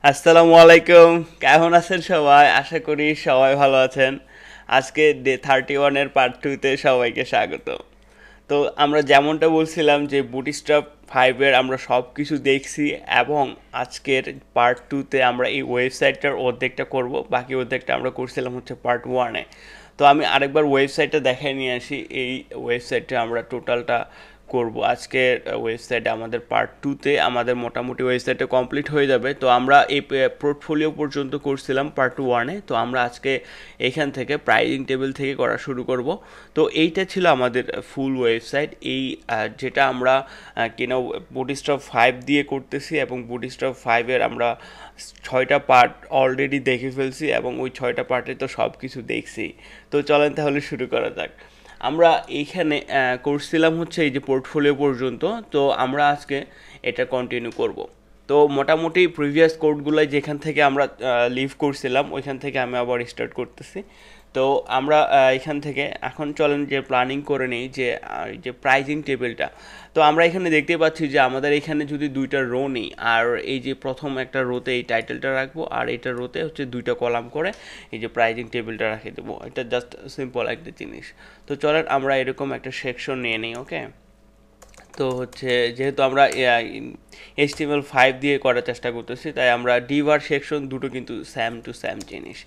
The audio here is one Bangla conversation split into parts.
আসসালামু আলাইকুম। কেমন আছেন সবাই? আশা করি সবাই ভালো আছেন। আজকে ডে 31 এর পার্ট 2 তে সবাইকে স্বাগত। তো আমরা যেমনটা বলছিলাম যে বুটস্ট্র্যাপ 5 এর আমরা সব কিছু দেখছি এবং আজকের পার্ট 2 তে আমরা এই ওয়েবসাইটটার অর্ধেকটা করব, বাকি অর্ধেকটা আমরা করছিলাম হচ্ছে পার্ট 1 এ। তো আমি আরেকবার ওয়েবসাইটটা দেখাই নিয়ে আসি। এই ওয়েবসাইটে আমরা টোটালটা করব আজকের ওয়েবসাইটে আমাদের পার্ট 2 তে আমাদের মোটামুটি ওয়েবসাইটে কমপ্লিট হয়ে যাবে। তো আমরা এই পোর্টফোলিও পর্যন্ত করছিলাম পার্ট 1 এ। তো আমরা আজকে এখান থেকে প্রাইজিং টেবিল থেকে করা শুরু করব। তো এইটা ছিল আমাদের ফুল ওয়েবসাইট। এই যেটা আমরা কিনা বুটস্ট্র্যাপ 5 দিয়ে করতেছি এবং বুটস্ট্র্যাপ 5 এর আমরা 6টা পার্ট অলরেডি দেখে ফেলছি এবং ওই 6টা পার্টে তো সব কিছু দেখছি। তো চলেন তাহলে শুরু করা যাক। আমরা এইখানে করছিলাম হচ্ছে এই যে পোর্টফোলিও পর্যন্ত। তো আমরা আজকে এটা কন্টিনিউ করব। তো মোটামুটি প্রিভিয়াস কোডগুলো যেখান থেকে আমরা লিভ করছিলাম ওইখান থেকে আমি আবার স্টার্ট করতেছি। তো আমরা এখান থেকে এখন চলেন যে প্ল্যানিং করে নিই যে যে প্রাইজিং টেবিলটা। তো আমরা এখানে দেখতে পাচ্ছি যে আমাদের এখানে যদি দুইটা রো নিই আর এই যে প্রথম একটা রোতে এই টাইটেলটা রাখবো আর এইটা রোতে হচ্ছে দুইটা কলাম করে এই যে প্রাইজিং টেবিলটা রেখে দেবো। এটা জাস্ট সিম্পল একটা জিনিস। তো চলেন আমরা এরকম একটা সেকশন নিয়ে নিই। ওকে, তো হচ্ছে যেহেতু আমরা HTML5 দিয়ে করার চেষ্টা করতেছি তাই আমরা ডিভ আর সেকশন দুটো কিন্তু স্যাম টু স্যাম জিনিস।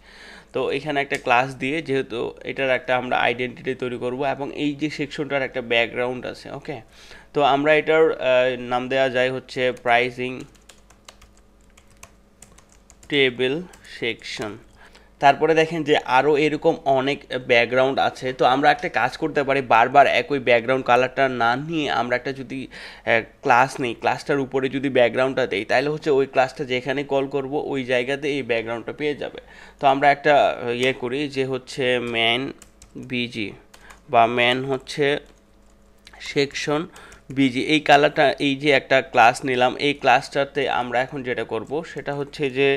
তো এখানে একটা ক্লাস দিয়ে যেহেতু এটার একটা আমরা আইডেন্টিটি তৈরি করব এবং এই যে সেকশনটার একটা ব্যাকগ্রাউন্ড আছে। ওকে, তো আমরা এটার নাম দেওয়া যায় হচ্ছে প্রাইসিং টেবিল সেকশন। তারপরে দেখেন যে আরও এরকম অনেক ব্যাকগ্রাউন্ড আছে। তো আমরা একটা কাজ করতে পারি, বারবার একই ব্যাকগ্রাউন্ড কালারটা না নিয়ে আমরা একটা যদি ক্লাস নেই, ক্লাসটার উপরে যদি ব্যাকগ্রাউন্ডটা দেই তাহলে হচ্ছে ওই ক্লাসটা যেখানে কল করব ওই জায়গাতে এই ব্যাকগ্রাউন্ডটা পেয়ে যাবে। তো আমরা একটা ইয়ে করি যে হচ্ছে ম্যান বিজি বা ম্যান হচ্ছে সেকশন বিজি। এই কালারটা এই যে একটা ক্লাস নিলাম, এই ক্লাসটাতে আমরা এখন যেটা করব সেটা হচ্ছে যে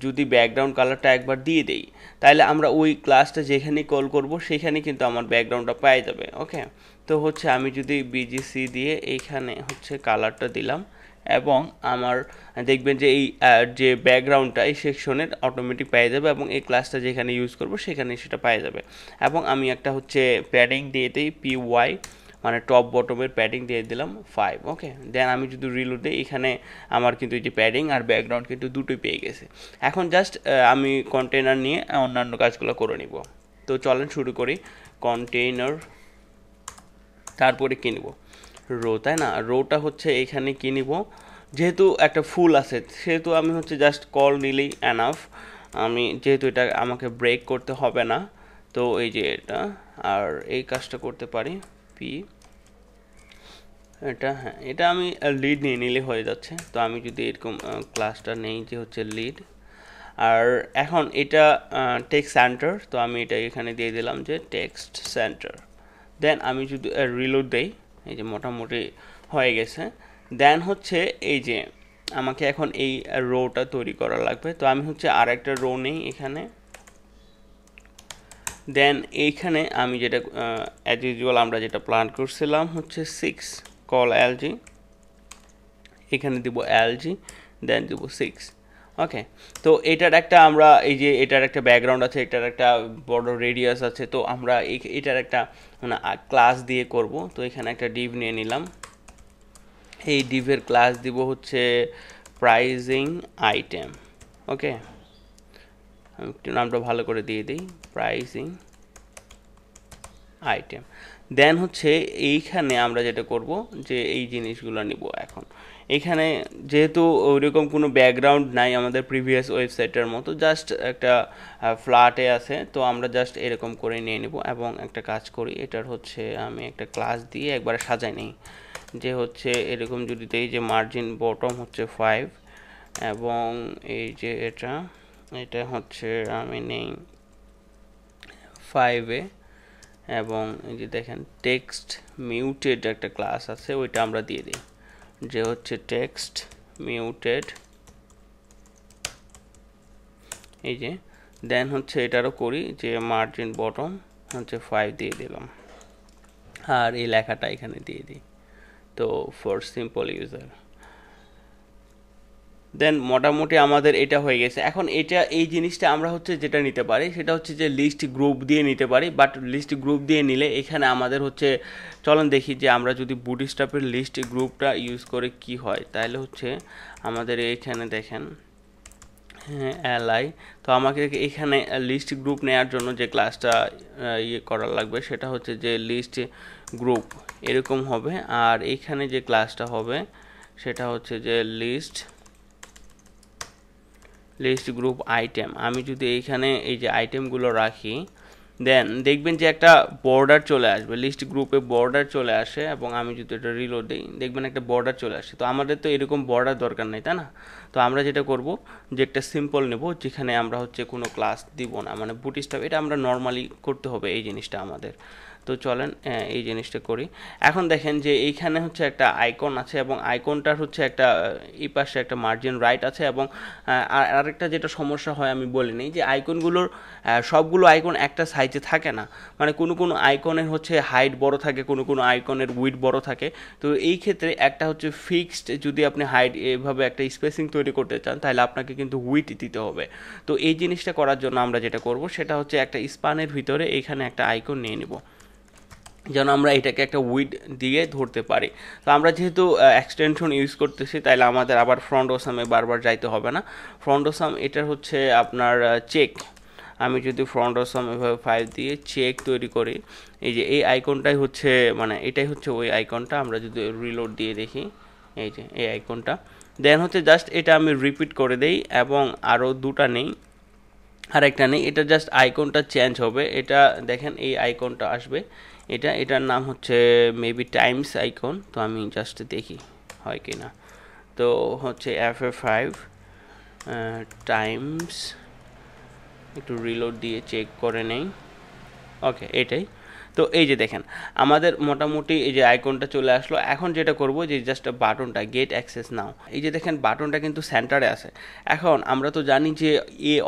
যদি ব্যাকগ্রাউন্ড কালারটা একবার দিয়ে দেই তাহলে আমরা ওই ক্লাসটা যেখানে কল করব সেখানে কিন্তু আমার ব্যাকগ্রাউন্ডটা পেয়ে যাবে। ওকে, তো হচ্ছে আমি যদি বিজিসি দিয়ে এইখানে হচ্ছে কালারটা দিলাম এবং আমার দেখবেন যে এই যে ব্যাকগ্রাউন্ডটা এই সেকশনের অটোমেটিক পেয়ে যাবে এবং এই ক্লাসটা যেখানে ইউজ করব সেখানে সেটা পেয়ে যাবে। এবং আমি একটা হচ্ছে প্যাডিং দিয়ে দিই PY, মানে টপ বটমের প্যাডিং দিয়ে দিলাম 5। ওকে, দেন আমি যদি রিলোড দিই এখানে আমার কিন্তু এই যে প্যাডিং আর ব্যাকগ্রাউন্ড কিন্তু দুটোই পেয়ে গেছে। এখন জাস্ট আমি কন্টেনার নিয়ে অন্যান্য কাজগুলো করে নিব। তো চলেন শুরু করি। কন্টেইনার, তারপরে কী নিব, রো, তাই না? রোটা হচ্ছে এখানে কী নিব, যেহেতু একটা ফুল আছে সেহেতু আমি হচ্ছে জাস্ট কল নিলেই এনাফ। আমি যেহেতু এটা আমাকে ব্রেক করতে হবে না, তো এই যে এটা আর এই কাজটা করতে পারি পি, এটা হ্যাঁ এটা আমি লিড নিয়ে নিলে হয়ে যাচ্ছে। তো আমি যদি এরকম ক্লাসটা নেই যে হচ্ছে লিড, আর এখন এটা টেক্সট সেন্টার, তো আমি এটা এখানে দিয়ে দিলাম যে টেক্সট সেন্টার। দেন আমি যদি রিলোড দেই এই যে মোটামুটি হয়ে গেছে। দেন হচ্ছে এই যে আমাকে এখন এই রোটা তৈরি করা লাগবে। তো আমি হচ্ছে আর একটা রো নেই এখানে। দেন এইখানে আমি যেটা অ্যাজ ইউজুয়াল আমরা যেটা প্ল্যান করছিলাম হচ্ছে 6 কল এলজি, এখানে দিব এলজি, দেন দিব 6। ওকে, তো এটার একটা আমরা এই যে এটার একটা ব্যাকগ্রাউন্ড আছে, এটার একটা বড় রেডিয়াস আছে। তো আমরা এটার একটা মানে ক্লাস দিয়ে করব। তো এখানে একটা ডিভ নিয়ে নিলাম, এই ডিভের ক্লাস দিব হচ্ছে প্রাইজিং আইটেম। ওকে, আমি একটু নামটা ভালো করে দিয়ে দিই, প্রাইজিং আইটেম। দেন হচ্ছে এইখানে আমরা যেটা করব যে এই জিনিসগুলো নিব। এখন এখানে যেহেতু ওইরকম কোনো ব্যাকগ্রাউন্ড নাই আমাদের প্রিভিয়াস ওয়েবসাইটের মতো, জাস্ট একটা ফ্ল্যাটে আছে, তো আমরা জাস্ট এরকম করে নিয়ে নিব এবং একটা কাজ করি, এটার হচ্ছে আমি একটা ক্লাস দিয়ে একবারে সাজাই নিই যে হচ্ছে এরকম যদি দেই যে মার্জিন বটম হচ্ছে 5 এবং এই যে এটা এটা হচ্ছে আমি নেই 5-এ এবং এই যে দেখেন টেক্সট মিউটেড একটা ক্লাস আছে ওইটা আমরা দিয়ে দিই যে হচ্ছে টেক্সট মিউটেড, এই যে। দেন হচ্ছে এটারও করি যে মার্জিন বটম হচ্ছে 5 দিয়ে দিলাম আর এই লেখাটা এখানে দিয়ে দিই। তো ফর সিম্পল ইউজার, দেন মোটামুটি আমাদের এটা হয়ে গেছে। এখন এটা এই জিনিসটা আমরা হচ্ছে যেটা নিতে পারি সেটা হচ্ছে যে লিস্ট গ্রুপ দিয়ে নিতে পারি, বাট লিস্ট গ্রুপ দিয়ে নিলে এখানে আমাদের হচ্ছে, চলেন দেখি যে আমরা যদি বুটস্ট্র্যাপের লিস্ট গ্রুপটা ইউজ করে কি হয়। তাহলে হচ্ছে আমাদের এখানে দেখেন, হ্যাঁ এলআই, তো আমাকে এখানে লিস্ট গ্রুপ নেওয়ার জন্য যে ক্লাসটা ইয়ে করা লাগবে সেটা হচ্ছে যে লিস্ট গ্রুপ এরকম হবে, আর এইখানে যে ক্লাসটা হবে সেটা হচ্ছে যে লিস্ট গ্রুপ আইটেম। আমি যদি এইখানে এই যে আইটেমগুলো রাখি, দেন দেখবেন যে একটা বর্ডার চলে আসবে, লিস্ট গ্রুপে বর্ডার চলে আসে, এবং আমি যদি এটা রিলোড দিই দেখবেন একটা বর্ডার চলে আসে। তো আমাদের তো এরকম বর্ডার দরকার নেই, তাই না? তো আমরা যেটা করব যে একটা সিম্পল নেব যেখানে আমরা হচ্ছে কোনো ক্লাস দিব না, মানে বুটস্ট্র্যাপ এটা আমরা নর্মালি করতে হবে এই জিনিসটা আমাদের। তো চলেন এই জিনিসটা করি। এখন দেখেন যে এইখানে হচ্ছে একটা আইকন আছে, এবং আইকনটার হচ্ছে একটা এই পাশে একটা মার্জিন রাইট আছে, এবং আরেকটা যেটা সমস্যা হয় আমি বলি নিই যে আইকনগুলোর সবগুলো আইকন একটা সাইজে থাকে না, মানে কোনো কোনো আইকনের হচ্ছে হাইট বড় থাকে, কোনো কোনো আইকনের উইডথ বড় থাকে। তো এই ক্ষেত্রে একটা হচ্ছে ফিক্সড, যদি আপনি হাইট এভাবে একটা স্পেসিং তৈরি করতে চান তাহলে আপনাকে কিন্তু উইডথ দিতে হবে। তো এই জিনিসটা করার জন্য আমরা যেটা করব সেটা হচ্ছে একটা স্পানের ভিতরে এখানে একটা আইকন নিয়ে নিব, যেন আমরা এটাকে একটা উইড দিয়ে ধরতে পারি। তো আমরা যেহেতু এক্সটেনশন ইউজ করতেছি তাইলে আমাদের আবার ফ্রন্ট ওসামে বারবার যাইতে হবে না। ফ্রন্ট ওসাম এটার হচ্ছে আপনার চেক, আমি যদি ফ্রন্ট ওসাম এভাবে ফাইল দিয়ে চেক তৈরি করি, এই যে এই আইকনটাই হচ্ছে, মানে এটাই হচ্ছে ওই আইকনটা। আমরা যদি রিলোড দিয়ে দেখি, এই যে এই আইকনটা, দেন হচ্ছে জাস্ট এটা আমি রিপিট করে দেই, এবং আরও দুটা নেই, আরেকটা নেই, এটা জাস্ট আইকনটা চেঞ্জ হবে। এটা দেখেন এই আইকনটা আসবে, এটার নাম হচ্ছে মেবি টাইমস আইকন। তো আমি জাস্ট দেখি হয় কি না। তো হচ্ছে F5 টাইমস, একটু রিলোড দিয়ে চেক করে নেই। ওকে, এটাই। তো এই যে দেখেন আমাদের মোটামুটি এই যে আইকনটা চলে আসলো। এখন যেটা করব যে জাস্ট বাটনটা গেট অ্যাক্সেস নাও, এই যে দেখেন বাটনটা কিন্তু সেন্টারে আছে। এখন আমরা তো জানি যে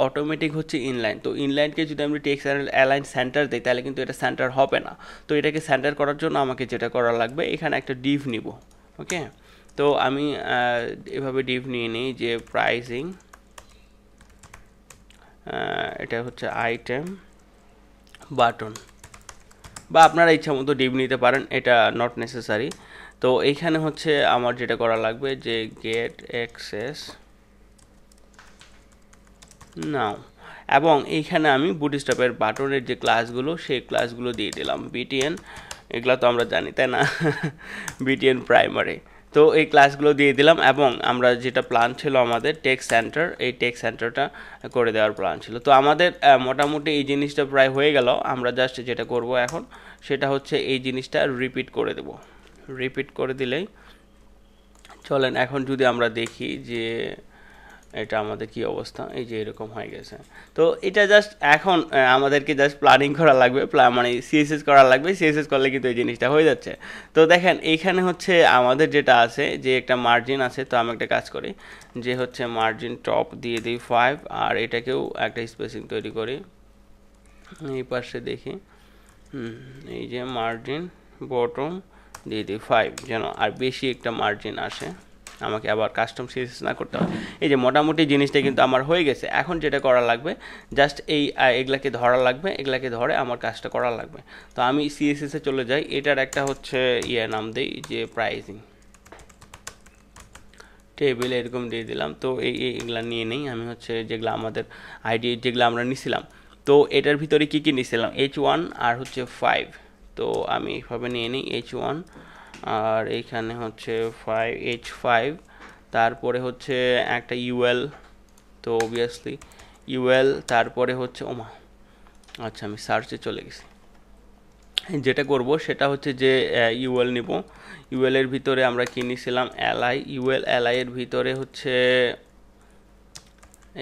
অটোমেটিক হচ্ছে ইনলাইন, তো ইনলাইনকে যদি আমি টেক্সট অ্যালাইন সেন্টার দিই তাহলে কিন্তু এটা সেন্টার হবে না। তো এটাকে সেন্টার করার জন্য আমাকে যেটা করা লাগবে, এখানে একটা ডিভ নিব। ওকে, তো আমি এভাবে ডিভ নিয়ে নিই যে প্রাইসিং, এটা হচ্ছে আইটেম বাটন, বা আপনারা ইচ্ছা মতো ডিভ নিতে পারেন, এটা নট নেসেসারি। তো এইখানে হচ্ছে আমার যেটা করা লাগবে যে গেট অ্যাক্সেস নাও, এবং এইখানে আমি বুটস্ট্র্যাপের বাটনের যে ক্লাসগুলো সেই ক্লাসগুলো দিয়ে দিলাম। বিটিএন, এগুলো তো আমরা জানি তাই না, বিটিএন প্রাইমারি। তো এই ক্লাসগুলো দিয়ে দিলাম, এবং আমরা যেটা প্ল্যান ছিল আমাদের টেক্সট সেন্টার, এই টেক্সট সেন্টারটা করে দেওয়ার প্ল্যান ছিল। তো আমাদের মোটামুটি এই জিনিসটা প্রায় হয়ে গেল। আমরা জাস্ট যেটা করব এখন সেটা হচ্ছে এই জিনিসটা রিপিট করে দেব। রিপিট করে দিলেই চলেন এখন যদি আমরা দেখি যে এটা আমাদের কি অবস্থা, এই যে এরকম হয়ে গেছে। তো এটা জাস্ট এখন আমাদেরকে জাস্ট প্ল্যানিং করা লাগবে, মানে সিএসএস করা লাগবে, সিএসএস করলে কিন্তু এই জিনিসটা হয়ে যাচ্ছে। তো দেখেন এইখানে হচ্ছে আমাদের যেটা আছে যে একটা মার্জিন আছে। তো আমি একটা কাজ করি যে হচ্ছে মার্জিন টপ দিয়ে দিই 5, আর এটাকেও একটা স্পেসিং তৈরি করি। এই পাশে দেখি, এই যে মার্জিন বটম দিয়ে দিই 5, যেন আর বেশি একটা মার্জিন আসে, আমাকে আবার কাস্টম সিরিজ না করতে হবে। এই যে মোটামুটি জিনিসটা কিন্তু আমার হয়ে গেছে। এখন যেটা করা লাগবে জাস্ট এই এগুলাকে ধরা লাগবে, এগুলাকে ধরে আমার কাজটা করা লাগবে। তো আমি সিএসএসে চলে যাই, এটার একটা হচ্ছে নাম দিই যে প্রাইসিং টেবিল, এরকম দিয়ে দিলাম। তো এইগুলা নিয়ে নেই আমি, হচ্ছে যেগুলো আমাদের আইডি যেগুলো আমরা নিছিলাম। তো এটার ভিতরে কি কি নিছিলাম, H1 আর হচ্ছে 5। তো আমি এইভাবে নিয়ে নিই H1, আর এইখানে হচ্ছে 5 H5, তারপরে হচ্ছে একটা ইউএল, তো অবভিয়াসলি ইউএল, তারপরে হচ্ছে ওমা, আচ্ছা আমি সার্চে চলে গেছি। যেটা করব সেটা হচ্ছে যে ইউএল নিব। ইউএল এর ভিতরে আমরা কি নিছিলাম, এলআই, ইউএল এলআই এর ভিতরে হচ্ছে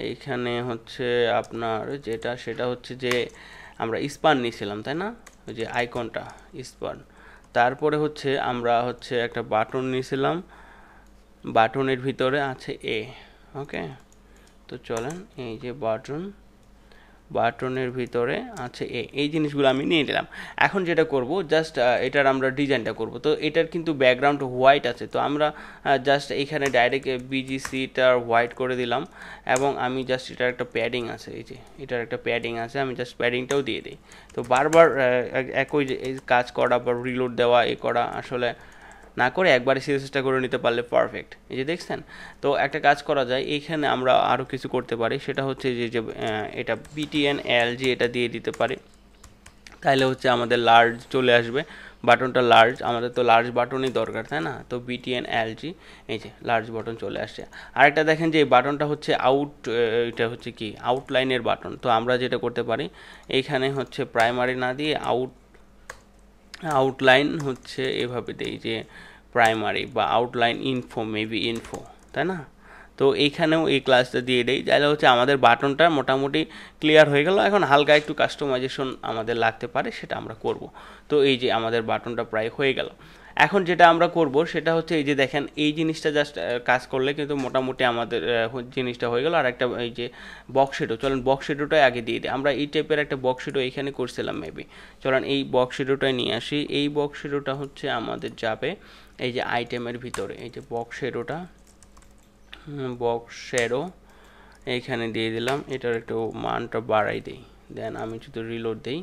এইখানে হচ্ছে আপনার যেটা সেটা হচ্ছে যে আমরা স্পান নিছিলাম তাই না, ওই যে আইকনটা স্পান। তারপরে হচ্ছে আমরা হচ্ছে একটা বাটন নিয়েছিলাম, বাটনের ভিতরে আছে এ। ওকে, তো চলেন এই যে বাটন, বাটনের ভিতরে আচ্ছা এই জিনিসগুলো আমি নিয়ে নিলাম। এখন যেটা করব জাস্ট এটার আমরা ডিজাইনটা করব। তো এটার কিন্তু ব্যাকগ্রাউন্ড হোয়াইট আছে, তো আমরা জাস্ট এখানে ডাইরেক্ট বিজিসিটা হোয়াইট করে দিলাম এবং আমি জাস্ট এটার একটা প্যাডিং আছে, এই যে এটার একটা প্যাডিং আছে, আমি জাস্ট প্যাডিংটাও দিয়ে দিই। তো বারবার একই কাজ করা বা রিলোড দেওয়া এ করা আসলে না করে একবারে সিরিজটা করে নিতে পারলে পারফেক্ট। এই যে দেখছেন, তো একটা কাজ করা যায়, এইখানে আমরা আরও কিছু করতে পারি, সেটা হচ্ছে যে এটা বিটিএন এলজি এটা দিয়ে দিতে পারি, তাহলে হচ্ছে আমাদের লার্জ চলে আসবে, বাটনটা লার্জ, আমাদের তো লার্জ বাটনই দরকার তাই না। তো বিটিএন এলজি, এই যে লার্জ বাটন চলে আসছে। আরেকটা দেখেন যে এই বাটনটা হচ্ছে এটা হচ্ছে কি আউটলাইনের বাটন। তো আমরা যেটা করতে পারি, এইখানে হচ্ছে প্রাইমারি না দিয়ে আউটলাইন হচ্ছে এভাবে দেই যে প্রাইমারি বা আউটলাইন ইনফো, মেবি ইনফো, তাই না। তো এইখানেও এই ক্লাসটা দিয়ে দেই, তাহলে হচ্ছে আমাদের বাটনটা মোটামুটি ক্লিয়ার হয়ে গেল। এখন হালকা একটু কাস্টমাইজেশন আমাদের লাগতে পারে, সেটা আমরা করব। তো এই যে আমাদের বাটনটা প্রায় হয়ে গেল। এখন যেটা আমরা করব সেটা হচ্ছে এই যে দেখেন এই জিনিসটা জাস্ট কাজ করলে কিন্তু মোটামুটি আমাদের জিনিসটা হয়ে গেল। আর একটা এই যে বক্স শেডো, চলেন বক্স শেডোটাই আগে দিয়ে দিই। আমরা এই টাইপের একটা বক্স শেডো এইখানে করছিলাম মেবি, চলেন এই বক্স শেডোটাই নিয়ে আসি। এই বক্স শেডোটা হচ্ছে আমাদের যাবে এই যে আইটেমের ভিতরে, এই যে বক্স শেডোটা, বক্স শেডো এইখানে দিয়ে দিলাম। এটার একটু মানটা বাড়াই দিই, দেন আমি যদি রিলোড দিই,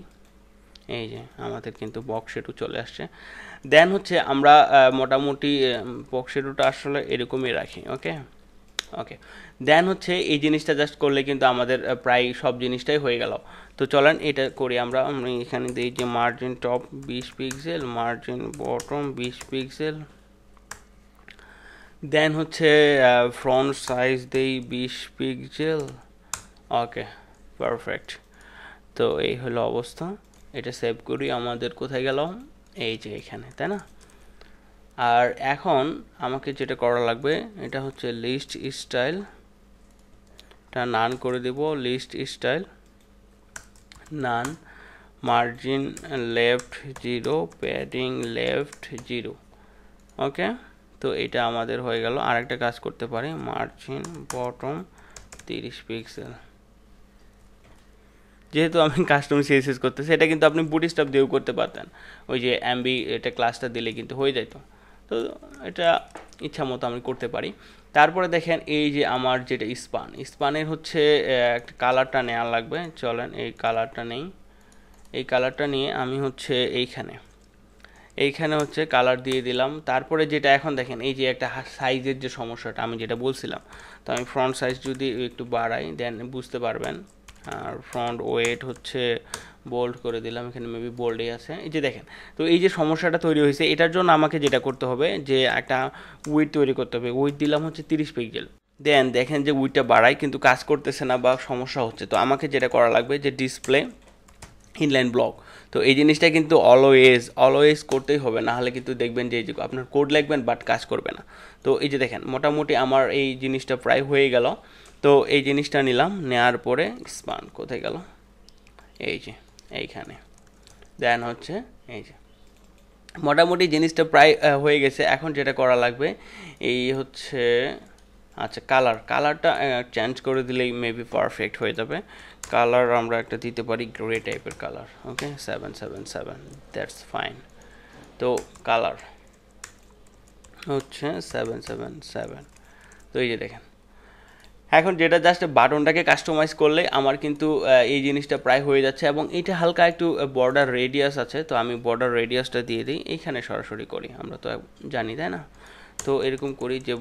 এই যে আমাদের কিন্তু বক্স শেডো চলে আসছে। দেন হচ্ছে আমরা মোটামুটি বক্স শেডোটা আসলে এরকমই রাখি। ওকে ওকে, দেন হচ্ছে এই জিনিসটা জাস্ট করলে কিন্তু আমাদের প্রায় সব জিনিসটাই হয়ে গেল। তো চলেন এটা করি আমরা। আমি এখানে দিই যে margin top 20 pixel, margin bottom 20 pixel, then হচ্ছে ফ্রন্ট সাইজ দেই 20 পিক্সেল। Okay perfect. তো এই হলো অবস্থা, এটা সেভ করি। আমাদের কোথায় গেল, এই যে এখানে, তাই না। আর এখন আমাকে যেটা করা লাগবে এটা হচ্ছে লিস্ট স্টাইল, এটা নান করে দেব, লিস্ট স্টাইল নান, মার্জিন লেফট 0, প্যাডিং লেফট 0। ওকে, তো এটা আমাদের হয়ে গেল। আর একটা কাজ করতে পারি, মার্জিন বটম 30 পিক্সেল। যেহেতু আমি কাস্টম সিএসএস করতেছি, এটা কিন্তু আপনি বুটস্ট্র্যাপ দিয়েও করতে পারতেন, ওই যে এমবি এটা ক্লাসটা দিলে কিন্তু হয়ে যেত। তো এটা ইচ্ছা মতো আমি করতে পারি। তারপরে দেখেন এই যে আমার যেটা স্পানের হচ্ছে একটা কালারটা নেওয়া লাগবে। চলেন এই কালারটা নেই, এই কালারটা নিয়ে আমি হচ্ছে এইখানে হচ্ছে কালার দিয়ে দিলাম। তারপরে যেটা এখন দেখেন এই যে একটা সাইজের যে সমস্যাটা আমি যেটা বলছিলাম, তো আমি ফ্রন্ট সাইজ যদি একটু বাড়াই দেন বুঝতে পারবেন। আর ফ্রন্ট ওয়েট হচ্ছে বোল্ড করে দিলাম, এখানে মেবি বোল্ডই আছে। এই যে দেখেন, তো এই যে সমস্যাটা তৈরি হয়েছে, এটার জন্য আমাকে যেটা করতে হবে যে একটা উইড তৈরি করতে হবে। উইড দিলাম হচ্ছে 30 পিক্সেল। দেন দেখেন যে উইডটা বাড়াই কিন্তু কাজ করতেছে না বা সমস্যা হচ্ছে। তো আমাকে যেটা করা লাগবে যে ডিসপ্লে ইনলাইন ব্লক। তো এই জিনিসটা কিন্তু অলওয়েজ করতেই হবে, না হলে কিন্তু দেখবেন যে আপনার কোড লিখবেন বাট কাজ করবে না। তো এই যে দেখেন মোটামুটি আমার এই জিনিসটা প্রায় হয়ে গেল। তো এই জিনিসটা নিলাম, নেওয়ার পরে স্পান কোথায় গেল, এই যে এইখানে, দেন হচ্ছে এই যে মোটামুটি জিনিসটা প্রায় হয়ে গেছে। এখন যেটা করা লাগবে এই হচ্ছে আচ্ছা কালারটা চেঞ্জ করে দিলেই মেবি পারফেক্ট হয়ে যাবে। কালার আমরা একটা দিতে পারি গ্রে টাইপের কালার। Okay 777, that's fine. তো কালার হচ্ছে 777। তো এই যে দেখেন, এখন যেটা জাস্ট বাটনটাকে কাস্টমাইজ করলে আমার কিন্তু এই জিনিসটা প্রায় হয়ে যাচ্ছে। এবং এটা হালকা একটু বর্ডার রেডিয়াস আছে, তো আমি বর্ডার রেডিয়াসটা দিয়ে দিই, এইখানে সরাসরি করি, আমরা তো জানি তাই না। তো এরকম করি যে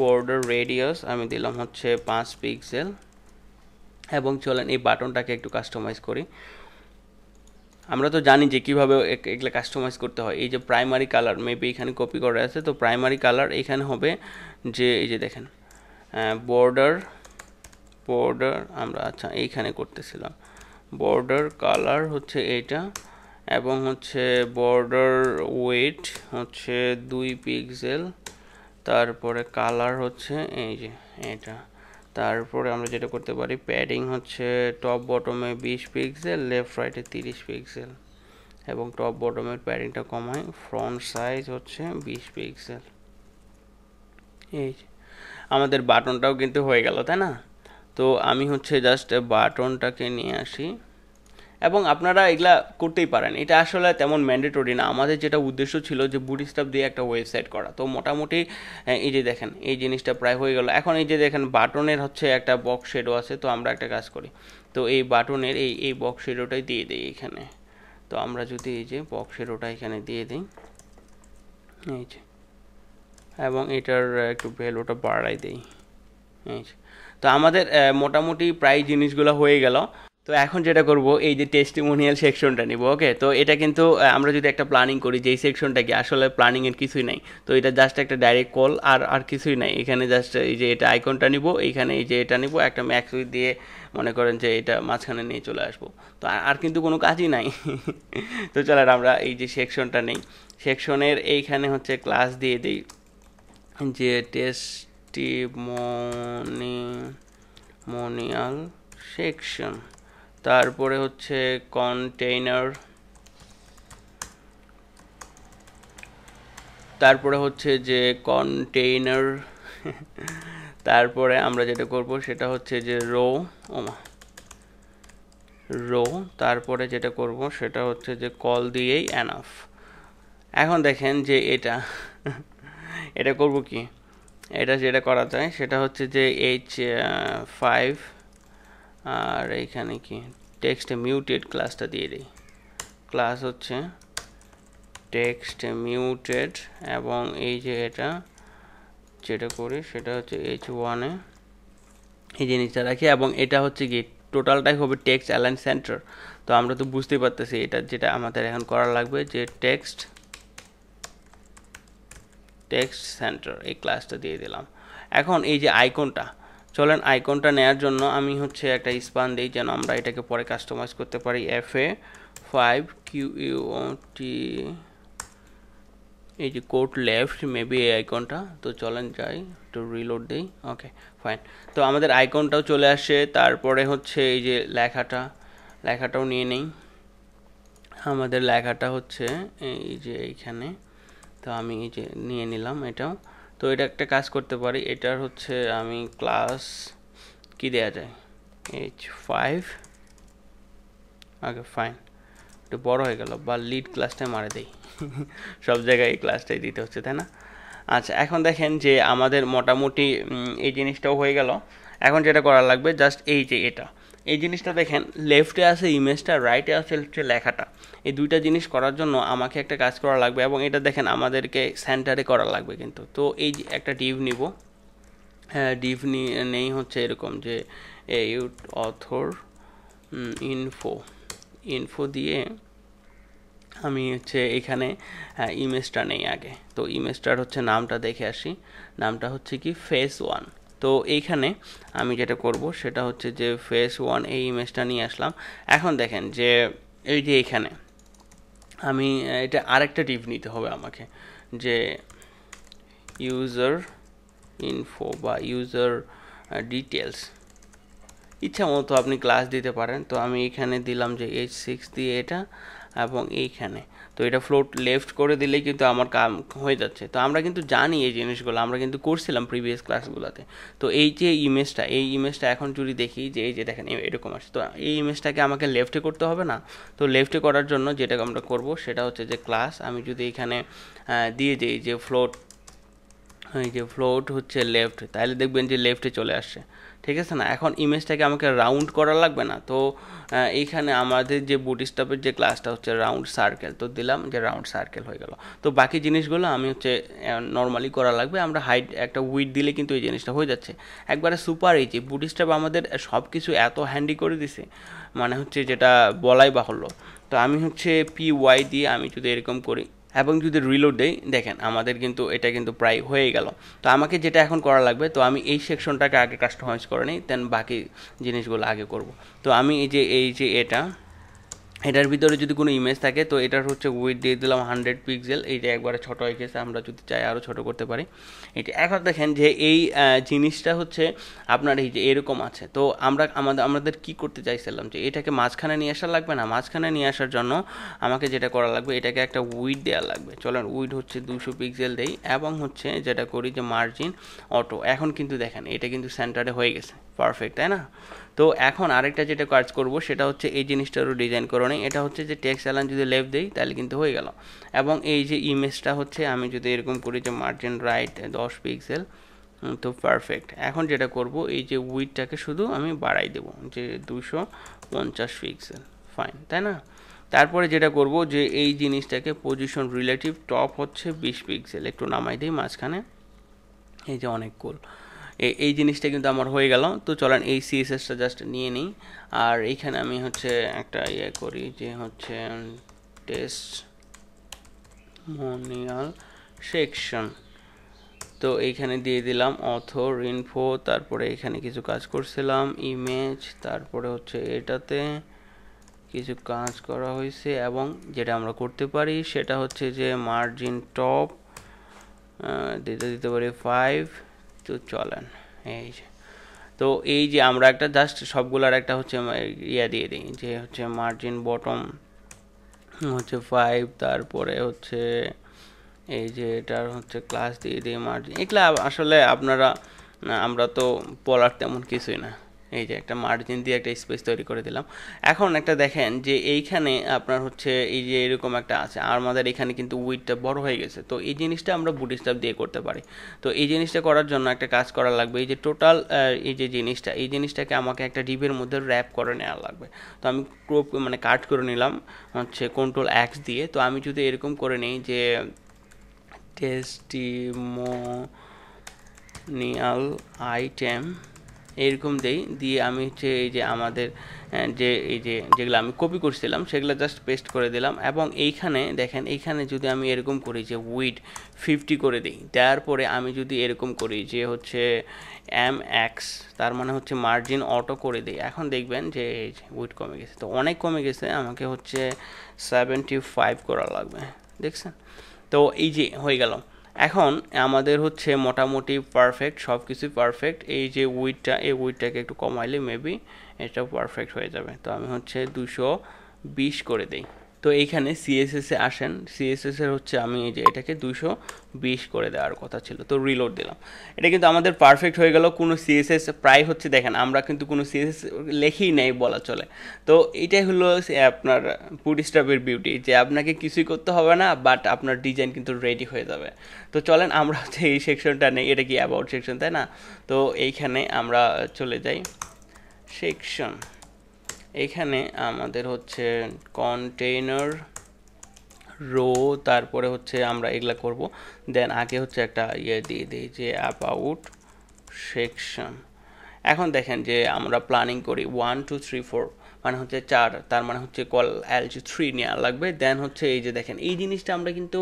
বর্ডার রেডিয়াস আমি দিলাম হচ্ছে 5 পিক্সেল। এবং চলেন এই বাটনটাকে একটু কাস্টমাইজ করি। আমরা তো জানি যে কীভাবে এগুলো কাস্টমাইজ করতে হয়। এই যে প্রাইমারি কালার মেবি এখানে কপি করা আছে, তো প্রাইমারি কালার এখানে হবে যে এই যে দেখেন বর্ডার আমরা আচ্ছা এইখানে করতেছিলাম, বর্ডার কালার হচ্ছে এইটা, এবং হচ্ছে বর্ডার ওয়েট হচ্ছে 2 পিক্সেল। তারপরে কালার হচ্ছে এই যে এটা। তারপরে আমরা যেটা করতে পারি প্যাডিং হচ্ছে টপ বটমে 20 পিক্সেল, লেফট রাইটে 30 পিক্সেল, এবং টপ বটমের প্যাডিংটা কমাই, ফ্রন্ট সাইজ হচ্ছে 20 পিক্সেল। এই আমাদের বাটনটাও কিন্তু হয়ে গেল তাই না। তো আমি হচ্ছে জাস্ট বাটনটাকে নিয়ে আসি, এবং আপনারা এগুলা করতেই পারেন, এটা আসলে তেমন ম্যান্ডেটরি না। আমাদের যেটা উদ্দেশ্য ছিল যে বুটস্ট্র্যাপ দিয়ে একটা ওয়েবসাইট করা, তো মোটামুটি এই যে দেখেন এই জিনিসটা প্রায় হয়ে গেল। এখন এই যে দেখেন বাটনের হচ্ছে একটা বক্স শেডো আছে, তো আমরা একটা কাজ করি, তো এই বাটনের এই বক্স শেডোটাই দিয়ে দিই এখানে। তো আমরা যদি এই যে বক্স শেডোটা এখানে দিয়ে দিই, এই যে, এবং এটার একটু ভ্যালুটা বাড়াই দিই, এই যে। তো আমাদের মোটামুটি প্রায় জিনিসগুলো হয়ে গেল। তো এখন যেটা করব, এই যে টেস্টিমোনিয়াল সেকশনটা নিব। ওকে, তো এটা কিন্তু আমরা যদি একটা প্ল্যানিং করি যে এই সেকশনটা কি আসলে প্ল্যানিংয়ের কিছুই নাই, তো এটা জাস্ট একটা ডাইরেক্ট কল, আর কিছুই নাই এখানে। জাস্ট এই যে এটা আইকনটা নিব, এইখানে এই যে এটা নিব, একটা ম্যাক্স উইথ দিয়ে মনে করেন যে এটা মাঝখানে নিয়ে চলে আসবো, তো আর কিন্তু কোনো কাজই নাই। তো চলেন আমরা এই যে সেকশনটা নেই, সেকশনের এইখানে হচ্ছে ক্লাস দিয়ে দিই যে টেস্টিমোনিয়াল সেকশন, তারপরে হচ্ছে কন্টেইনার, তারপরে হচ্ছে যে কন্টেইনার, তারপরে আমরা যেটা করব সেটা হচ্ছে যে রো, তারপরে যেটা করব সেটা হচ্ছে যে কল দিয়েই এনাফ। এখন দেখেন যে এটা এটা করব কি, এটা যেটা করা যায় সেটা হচ্ছে যে H5, আর এইখানে কি টেক্সট মিউটেড ক্লাসটা দিয়ে দিই। ক্লাস হচ্ছে টেক্সট মিউটেড, এবং এই যে এটা যেটা করি সেটা হচ্ছে H1-এ এই জিনিসটা রাখি, এবং এটা হচ্ছে কি টোটালটাই হবে টেক্সট অ্যালাইন সেন্টার। তো আমরা তো বুঝতেই পারতেছি এটা যেটা আমাদের এখন করা লাগবে, যে টেক্সট সেন্টার এই ক্লাসটা দিয়ে দিলাম। এখন এই যে আইকনটা, চলেন আইকনটা নেওয়ার জন্য আমি হচ্ছে একটা স্পান দিই, যেন আমরা এটাকে পরে কাস্টমাইজ করতে পারি। FA5QUOT, এই যে কোড লেফট মেবি এই আইকনটা। তো চলেন যাই একটু রিলোড দিই। ওকে ফাইন, তো আমাদের আইকনটাও চলে আসে। তারপরে হচ্ছে এই যে লেখাটাও নিয়ে নেই। আমাদের লেখাটা হচ্ছে এই যে এইখানে, তো আমি এই যে নিয়ে নিলাম এটাও। তো এটা একটা কাজ করতে পারি, এটার হচ্ছে আমি ক্লাস কি দেয়া যায়, H5। ওকে ফাইন, একটু বড় হয়ে গেল, বা লিড ক্লাসটাই মারে দেই। সব জায়গায় এই ক্লাসটাই দিতে হচ্ছে, তাই না? আচ্ছা, এখন দেখেন যে আমাদের মোটামুটি এই জিনিসটাও হয়ে গেল। এখন যেটা করা লাগবে জাস্ট এই যে এটা, এই জিনিসটা দেখেন লেফটে আছে ইমেজটা, রাইটে আছে হচ্ছে লেখাটা। এই দুইটা জিনিস করার জন্য আমাকে একটা কাজ করা লাগবে, এবং এটা দেখেন আমাদেরকে সেন্টারে করা লাগবে কিন্তু। তো এই যে একটা ডিভ নিব, হ্যাঁ ডিভ নেই হচ্ছে এরকম যে অথর ইনফো দিয়ে আমি হচ্ছে এখানে ইমেজটা নেই আগে। তো ইমেজটার হচ্ছে নামটা দেখে আসি, নামটা হচ্ছে কি ফেস 1। তো এইখানে আমি যেটা করব সেটা হচ্ছে যে ফেস 1 এই ইমেজটা নিয়ে আসলাম। এখন দেখেন যে এই যে এখানে আমি এটা আরেকটা ডিভ নিতে হবে আমাকে, যে ইউজার ইনফো বা ইউজার ডিটেলস, ইচ্ছা মতো আপনি ক্লাস দিতে পারেন। তো আমি এখানে দিলাম যে H6 দিয়ে এটা, এবং এইখানে তো এটা ফ্লোট লেফট করে দিলেই কিন্তু আমার কাম হয়ে যাচ্ছে। তো আমরা কিন্তু জানি এই জিনিসগুলো, আমরা কিন্তু করছিলাম প্রিভিয়াস ক্লাসগুলোতে। তো এই যে এই ইমেজটা এখন যদি দেখি যে এই যে দেখেন এরকম আসে, তো এই ইমেজটাকে আমাকে লেফটে করতে হবে না? তো লেফটে করার জন্য যেটা আমরা করব সেটা হচ্ছে যে ক্লাস, আমি যদি এখানে দিয়ে দিই যে ফ্লোট, এই যে ফ্লোট হচ্ছে লেফট, তাহলে দেখবেন যে লেফটে চলে আসছে, ঠিক আছে না? এখন ইমেজটাকে আমাকে রাউন্ড করা লাগবে না। তো এইখানে আমাদের যে বুটস্ট্র্যাপের যে ক্লাসটা হচ্ছে রাউন্ড সার্কেল, তো দিলাম যে রাউন্ড সার্কেল হয়ে গেল। তো বাকি জিনিসগুলো আমি হচ্ছে নর্মালি করা লাগবে, আমরা হাইট একটা উইড দিলে কিন্তু এই জিনিসটা হয়ে যাচ্ছে একবারে সুপার। এই যে বুটস্ট্র্যাপ আমাদের সব কিছু এত হ্যান্ডি করে দিছে, মানে হচ্ছে যেটা বলাই বাহুল্য। তো আমি হচ্ছে PY দিয়ে আমি যদি এরকম করি এবং যদি রিলোড দেই, দেখেন আমাদের কিন্তু এটা কিন্তু প্রায় হয়ে গেল। তো আমাকে যেটা এখন করা লাগবে, তো আমি এই সেকশনটাকে আগে কাস্টমাইজ করে নিই, দেন বাকি জিনিসগুলো আগে করব। তো আমি এই যে এটার ভিতরে যদি কোনো ইমেজ থাকে, তো এটার হচ্ছে উইথ দিয়ে দিলাম 100 পিক্সেল, এইটা একবারে ছোটো হয়ে গেছে, আমরা যদি চাই আরও ছোটো করতে পারি এটা। এখন দেখেন যে এই জিনিসটা হচ্ছে আপনার এই যে এরকম আছে। তো আমাদের কি করতে চাইছিলাম যে এটাকে মাঝখানে নিয়ে আসা লাগবে না? মাঝখানে নিয়ে আসার জন্য আমাকে যেটা করা লাগবে, এটাকে একটা উইথ দেওয়া লাগবে। চলেন উইথ হচ্ছে 200 পিক্সেল দেই, এবং হচ্ছে যেটা করি যে মার্জিন অটো। এখন কিন্তু দেখেন এটা কিন্তু সেন্টারে হয়ে গেছে, পারফেক্ট, তাই না? তো এখন আরেকটা যেটা কাজ করব সেটা হচ্ছে এই জিনিসটারও ডিজাইন করে নিই। এটা হচ্ছে যে টেক্সট অ্যালাইন যদি লেফট দেই তাহলে কিন্তু হয়ে গেল। এবং এই যে ইমেজটা হচ্ছে আমি যদি এরকম করি যে মার্জিন রাইট 10 পিক্সেল, তো পারফেক্ট। এখন যেটা করব এই যে উইডটাকে শুধু আমি বাড়াই দেব যে 250 পিক্সেল, ফাইন, তাই না? তারপরে যেটা করব যে এই জিনিসটাকে পজিশন রিলেটিভ টপ হচ্ছে 20 পিক্সেল একটু নামাই দিই মাঝখানে, এই যে অনেক কুল। এই জিনিসটা কিন্তু আমার হয়ে গেল। তো চলেন এই সিএসএসটা জাস্ট নিয়ে নিই, আর এইখানে আমি হচ্ছে একটা ইয়ে করি যে হচ্ছে টেস্টিমোনিয়াল সেকশন। তো এইখানে দিয়ে দিলাম অথর ইনফো, তারপরে এখানে কিছু কাজ করছিলাম ইমেজ, তারপরে হচ্ছে এটাতে কিছু কাজ করা হয়েছে, এবং যেটা আমরা করতে পারি সেটা হচ্ছে যে মার্জিন টপ দিতে পারি 5। তো চলেন এই যে, তো এই যে আমরা একটা জাস্ট সবগুলার একটা হচ্ছে ইয়া দিয়ে দিই যে হচ্ছে মার্জিন বটম হচ্ছে 5, তারপরে হচ্ছে এই যে এটার হচ্ছে ক্লাস দিয়ে দিই মার্জিন। এগুলা আসলে আপনারা, আমরা তো বলার তেমন কিছুই না। এই যে একটা মার্জিন দিয়ে একটা স্পেস তৈরি করে দিলাম। এখন একটা দেখেন যে এইখানে আপনার হচ্ছে এই যে এরকম একটা আছে, আর আমাদের এখানে কিন্তু উইডটা বড় হয়ে গেছে। তো এই জিনিসটা আমরা বুটস্ট্র্যাপ দিয়ে করতে পারি। তো এই জিনিসটা করার জন্য একটা কাজ করা লাগবে, এই যে টোটাল এই যে জিনিসটা, এই জিনিসটাকে আমাকে একটা ডিভের মধ্যে র্যাপ করে নেওয়া লাগবে। তো আমি ক্রপ মানে কাট করে নিলাম হচ্ছে কন্ট্রোল এক্স দিয়ে। তো আমি যদি এরকম করে নিই যে টেস্টিমোনিয়াল আইটেম এরকম দিয়ে আমি হচ্ছে এই যে আমাদের যে এই যে যেগুলো আমি কপি করছিলাম সেগুলো জাস্ট পেস্ট করে দিলাম। এবং এইখানে দেখেন, এইখানে যদি আমি এরকম করি যে উইড 50 করে দিই, তারপরে আমি যদি এরকম করি যে হচ্ছে MX, তার মানে হচ্ছে মার্জিন অটো করে দিই, এখন দেখবেন যে এই যে উইড কমে গেছে। তো অনেক কমে গেছে, আমাকে হচ্ছে 75 করা লাগবে, দেখছেন? তো এই যে হয়ে গেল। এখন আমাদের হচ্ছে মোটামুটি পারফেক্ট, সব কিছুই পারফেক্ট। এই যে উইডটা, এই উইডটাকে একটু কমাইলে মেবি এটাও পারফেক্ট হয়ে যাবে। তো আমি হচ্ছে 220 করে দিই। তো এইখানে সিএসএসে আসেন, সিএসএসের হচ্ছে আমি এই যে এটাকে 220 করে দেওয়ার কথা ছিল, তো রিলোড দিলাম। এটা কিন্তু আমাদের পারফেক্ট হয়ে গেল। কোনো সিএসএস প্রায় হচ্ছে দেখেন আমরা কিন্তু কোনো সিএসএস লেখেই নেই বলা চলে। তো এইটাই হলো আপনার বুটস্ট্র্যাপের বিউটি, যে আপনাকে কিছুই করতে হবে না, বাট আপনার ডিজাইন কিন্তু রেডি হয়ে যাবে। তো চলেন আমরা হচ্ছে এই সেকশনটা নেই, এটা কি অ্যাবাউট সেকশন, তাই না? তো এইখানে আমরা চলে যাই সেকশন, এইখানে আমাদের হচ্ছে কন্টেইনার রো, তারপরে হচ্ছে আমরা এগুলা করব। দেন আগে হচ্ছে একটা ইয়ে দিয়ে দিই যে অ্যাবাউট সেকশন। এখন দেখেন যে আমরা প্ল্যানিং করি 1 2 3 4, মানে হচ্ছে 4, তার মানে হচ্ছে কল LG 3 নেওয়া লাগবে। দেন হচ্ছে এই যে দেখেন এই জিনিসটা আমরা কিন্তু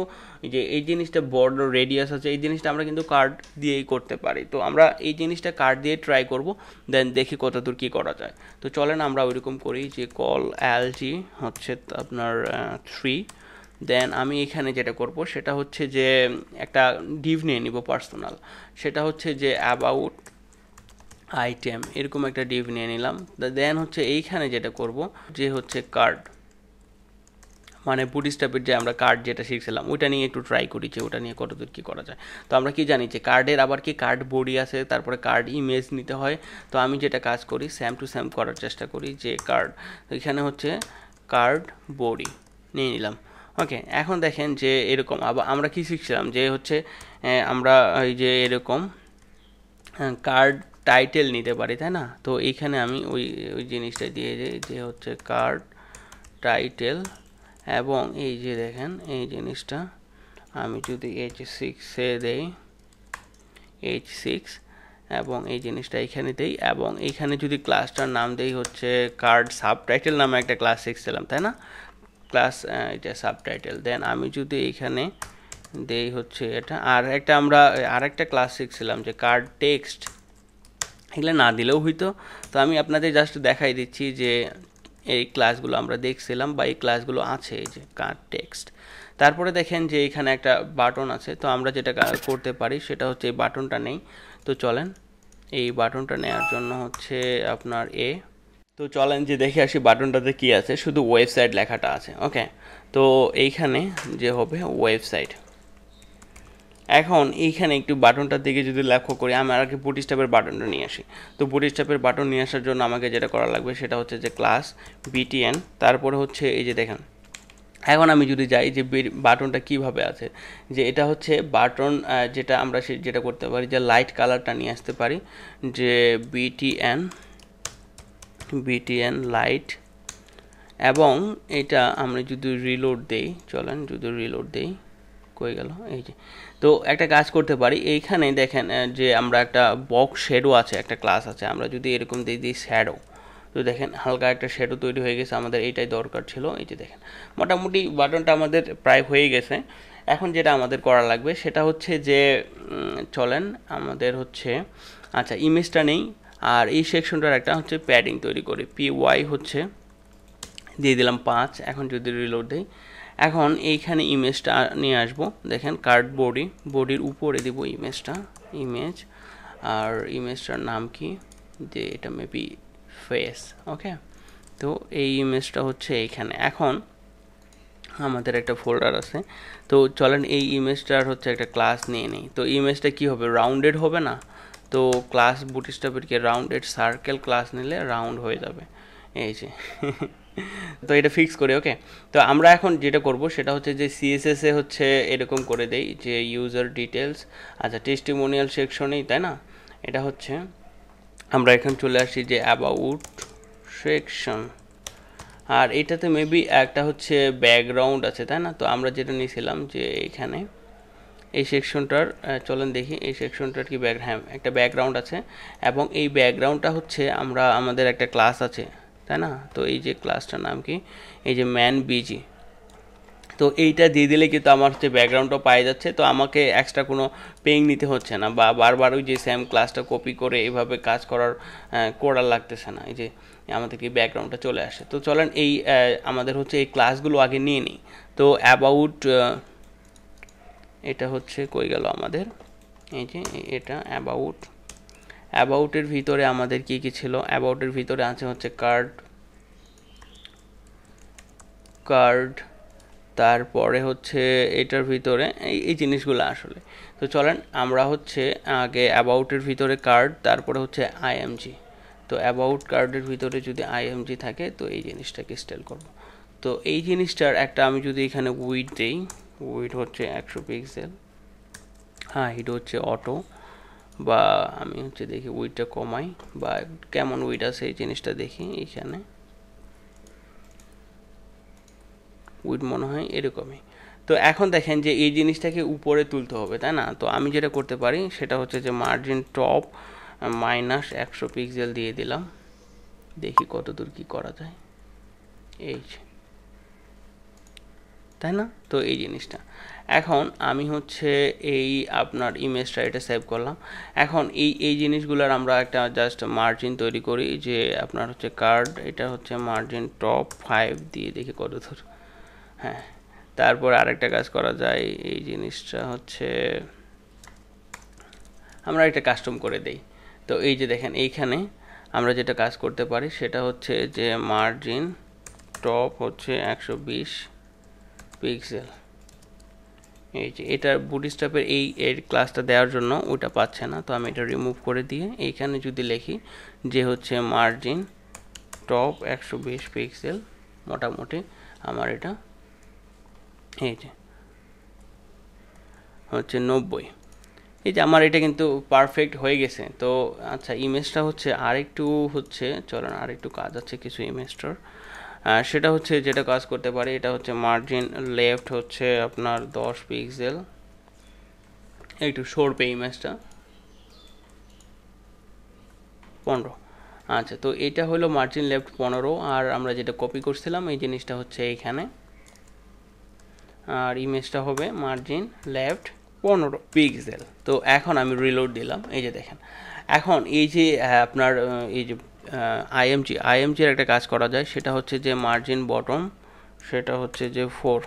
এই জিনিসটা বর্ডার রেডিয়াস আছে, এই জিনিসটা আমরা কিন্তু কার্ড দিয়েই করতে পারি। তো আমরা এই জিনিসটা কার্ড দিয়ে ট্রাই করব, দেন দেখি কতদূর কী করা যায়। তো চলেন আমরা ওইরকম করি যে কল LG হচ্ছে আপনার 3। দেন আমি এখানে যেটা করব সেটা হচ্ছে যে একটা ডিভ নিয়ে নিব পার্সোনাল, সেটা হচ্ছে যে অ্যাবাউট আইটেম, এরকম একটা ডিভ নিয়ে নিলাম। দেন হচ্ছে এইখানে যেটা করব যে হচ্ছে কার্ড, মানে বুটস্ট্র্যাপের যে আমরা কার্ড যেটা শিখছিলাম ওইটা নিয়ে একটু ট্রাই করি যে ওটা নিয়ে কতদূর কী করা যায়। তো আমরা কি জানি যে কার্ডের আবার কি কার্ড বডি আছে, তারপরে কার্ড ইমেজ নিতে হয়। তো আমি যেটা কাজ করি স্যাম টু স্যাম করার চেষ্টা করি যে কার্ড, তো এখানে হচ্ছে কার্ড বডি নিয়ে নিলাম। ওকে, এখন দেখেন যে এরকম আবার আমরা কি শিখছিলাম যে হচ্ছে আমরা এই যে এরকম কার্ড টাইটেল নিতে পারি, তাই না? তো এইখানে আমি ওই ওই জিনিসটা দিয়ে দিই যে হচ্ছে কার্ড টাইটেল, এবং এই যে দেখেন এই জিনিসটা আমি যদি H6-এ দেই H6, এবং এই জিনিসটা এখানে দেই, এবং এইখানে যদি ক্লাসটার নাম দেই হচ্ছে কার্ড সাবটাইটেল নামে একটা ক্লাস শিখছিলাম, তাই না? ক্লাস এটা সাবটাইটেল। দেন আমি যদি এইখানে দেই হচ্ছে এটা, আর একটা আমরা আরেকটা ক্লাস শিখছিলাম যে কার্ড টেক্সট, এগুলো না দিলেও হইতো। তো আমি আপনাদের জাস্ট দেখাই দিচ্ছি যে এই ক্লাসগুলো আমরা দেখছিলাম বা এই ক্লাসগুলো আছে, এই যে কার্ড টেক্সট। তারপরে দেখেন যে এখানে একটা বাটন আছে, তো আমরা যেটা করতে পারি সেটা হচ্ছে এই বাটনটা নেই। তো চলেন এই বাটনটা নেওয়ার জন্য হচ্ছে আপনার তো চলেন যে দেখে আসি বাটনটাতে কি আছে, শুধু ওয়েবসাইট লেখাটা আছে। ওকে, তো এইখানে যে হবে ওয়েবসাইট, এখন এইখানে একটু বাটনটার দিকে যদি লক্ষ্য করি, আমি আগে বুটস্ট্র্যাপের বাটনটা নিয়ে আসি। তো বুটস্ট্র্যাপের বাটন নিয়ে আসার জন্য আমাকে যেটা করা লাগবে সেটা হচ্ছে যে ক্লাস btn, তারপরে হচ্ছে এই যে দেখেন, এখন আমি যদি যাই যে বাটনটা কিভাবে আছে, যে এটা হচ্ছে বাটন, যেটা আমরা যেটা করতে পারি যে লাইট কালারটা নিয়ে আসতে পারি, যে btn লাইট, এবং এটা আমরা যদি রিলোড দেই, চলেন যদি রিলোড দেই, কই গেল, এই যে। তো একটা কাজ করতে পারি, এইখানে দেখেন যে আমরা একটা বক্স শ্যাডো আছে, একটা ক্লাস আছে, আমরা যদি এরকম দিই শ্যাডো, তো দেখেন হালকা একটা শ্যাডো তৈরি হয়ে গেছে, আমাদের এইটাই দরকার ছিল। এই যে দেখেন মোটামুটি বাটনটা আমাদের প্রায় হয়ে গেছে। এখন যেটা আমাদের করা লাগবে সেটা হচ্ছে যে চলেন আমাদের হচ্ছে, আচ্ছা ইমেজটা নেই, আর এই সেকশনটার একটা হচ্ছে প্যাডিং তৈরি করি, py হচ্ছে দিয়ে দিলাম 5। এখন যদি রিলোড দেই, এখন এইখানে ইমেজটা নিয়ে আসবো, দেখেন কার্ড বডির উপরে দিব ইমেজ, আর ইমেজটার নাম কি, যে এটা মেবি ফেস, ওকে। তো এই ইমেজটা হচ্ছে এইখানে। এখন আমাদের একটা ফোল্ডার আছে, তো চলেন এই ইমেজটার হচ্ছে একটা ক্লাস নিয়ে নিই। তো ইমেজটা কি হবে, রাউন্ডেড হবে না, তো ক্লাস বুটস্ট্র্যাপেরকে রাউন্ডেড সার্কেল ক্লাস নিলে রাউন্ড হয়ে যাবে, এই যে। তো এটা ফিক্স করি, ওকে। তো আমরা এখন যেটা করব সেটা হচ্ছে যে সিএসএস এ হচ্ছে এরকম করে দেই যে ইউজার ডিটেলস, আচ্ছা টেস্টিমোনিয়াল সেকশনেই, তাই না, এটা হচ্ছে আমরা এখন চলে আসি যে অ্যাবাউট সেকশন, আর এটাতে মেবি একটা হচ্ছে ব্যাকগ্রাউন্ড আছে, তাই না। তো আমরা যেটা নিয়েছিলাম যে এখানে এই সেকশনটার, চলেন দেখি এই সেকশনটার কি হ্যাঁ একটা ব্যাকগ্রাউন্ড আছে, এবং এই ব্যাকগ্রাউন্ডটা হচ্ছে আমাদের একটা ক্লাস আছে, তাই না। তো এই যে ক্লাসটার নাম কি, এই যে ম্যান বিজি, তো এইটা দিয়ে দিলে কিন্তু আমার হচ্ছে ব্যাকগ্রাউন্ডটা পাই যাচ্ছে, তো আমাকে এক্সট্রা কোনো পেইং নিতে হচ্ছে না, বা বারবার ওই যে সেম ক্লাসটা কপি করে এইভাবে কাজ করার লাগতেছে না, এই যে আমাদের কি ব্যাকগ্রাউন্ডটা চলে আসে। তো চলেন এই আমাদের হচ্ছে এই ক্লাসগুলো আগে নিয়ে নিই। তো অ্যাবাউট, এটা হচ্ছে কই গেল আমাদের, এই যে এটা অ্যাবাউটের ভিতরে আমাদের কি কি ছিল, অ্যাবাউটের ভিতরে আছে হচ্ছে কার্ড, তারপরে হচ্ছে এটার ভিতরে এই জিনিসগুলো আসলে। তো চলেন আমরা হচ্ছে আগে অ্যাবাউটের ভিতরে কার্ড, তারপরে হচ্ছে আইএমজি। তো অ্যাবাউট কার্ডের ভিতরে যদি আইএমজি থাকে তো এই জিনিসটাকে স্টাইল করব। তো এই জিনিসটার একটা আমি যদি এখানে উইড দেই, উইড হচ্ছে 100 পিক্সেল, হাইট হচ্ছে অটো, বা আমি হচ্ছে দেখি উইডটা কমাই, বা কেমন উইড আছে এই জিনিসটা দেখি, এইখানে উইড মনে হয় এরকমই। তো এখন দেখেন যে এই জিনিসটাকে উপরে তুলতে হবে, তাই না। তো আমি যেটা করতে পারি সেটা হচ্ছে যে মার্জিন টপ -100 পিক্সেল দিয়ে দিলাম, দেখি কত দূর কি করা যায়, এই তাই না। তো এই জিনিসটা এখন আমি হচ্ছে এই আপনার ইমেজটা এটা সেভ করলাম। এখন এই জিনিসগুলোর আমরা একটা জাস্ট মার্জিন তৈরি করি, যে আপনার হচ্ছে কার্ড, এটা হচ্ছে মার্জিন টপ 5 দিয়ে দেখি কত দূর, হ্যাঁ। তারপর আরেকটা কাজ করা যায়, এই জিনিসটা হচ্ছে আমরা একটা কাস্টম করে দেই। তো এই যে দেখেন এইখানে আমরা যেটা কাজ করতে পারি সেটা হচ্ছে যে মার্জিন টপ হচ্ছে 120 পিক্সেল, এই যে এটার বুটস্ট্র্যাপের এর ক্লাসটা দেওয়ার জন্য ওটা পাচ্ছে না, তো আমি এটা রিমুভ করে দিয়ে এইখানে যদি লিখি যে হচ্ছে মার্জিন টপ 120 পিক্সেল, মোটামুটি আমার এটা এই যে হচ্ছে 90, এই যে আমার এটা কিন্তু পারফেক্ট হয়ে গেছে। তো আচ্ছা ইমেজটা হচ্ছে আরেকটু হচ্ছে, চলেন আরেকটু কাজ আছে কিছু ইমেজটার, সেটা হচ্ছে যেটা কাজ করতে পারি, এটা হচ্ছে মার্জিন লেফট হচ্ছে আপনার 10 পিক্সেল, একটু সরবে ইমেজটা 15। আচ্ছা তো এটা হলো মার্জিন লেফট 15, আর আমরা যেটা কপি করছিলাম এই জিনিসটা হচ্ছে এইখানে, আর ইমেজটা হবে মার্জিন লেফট 15 পিক্সেল। তো এখন আমি রিলোড দিলাম, এই যে দেখেন এখন এই যে আপনার এই যে আইএমজির একটা কাজ করা যায়, সেটা হচ্ছে যে মার্জিন বটম, সেটা হচ্ছে যে 4,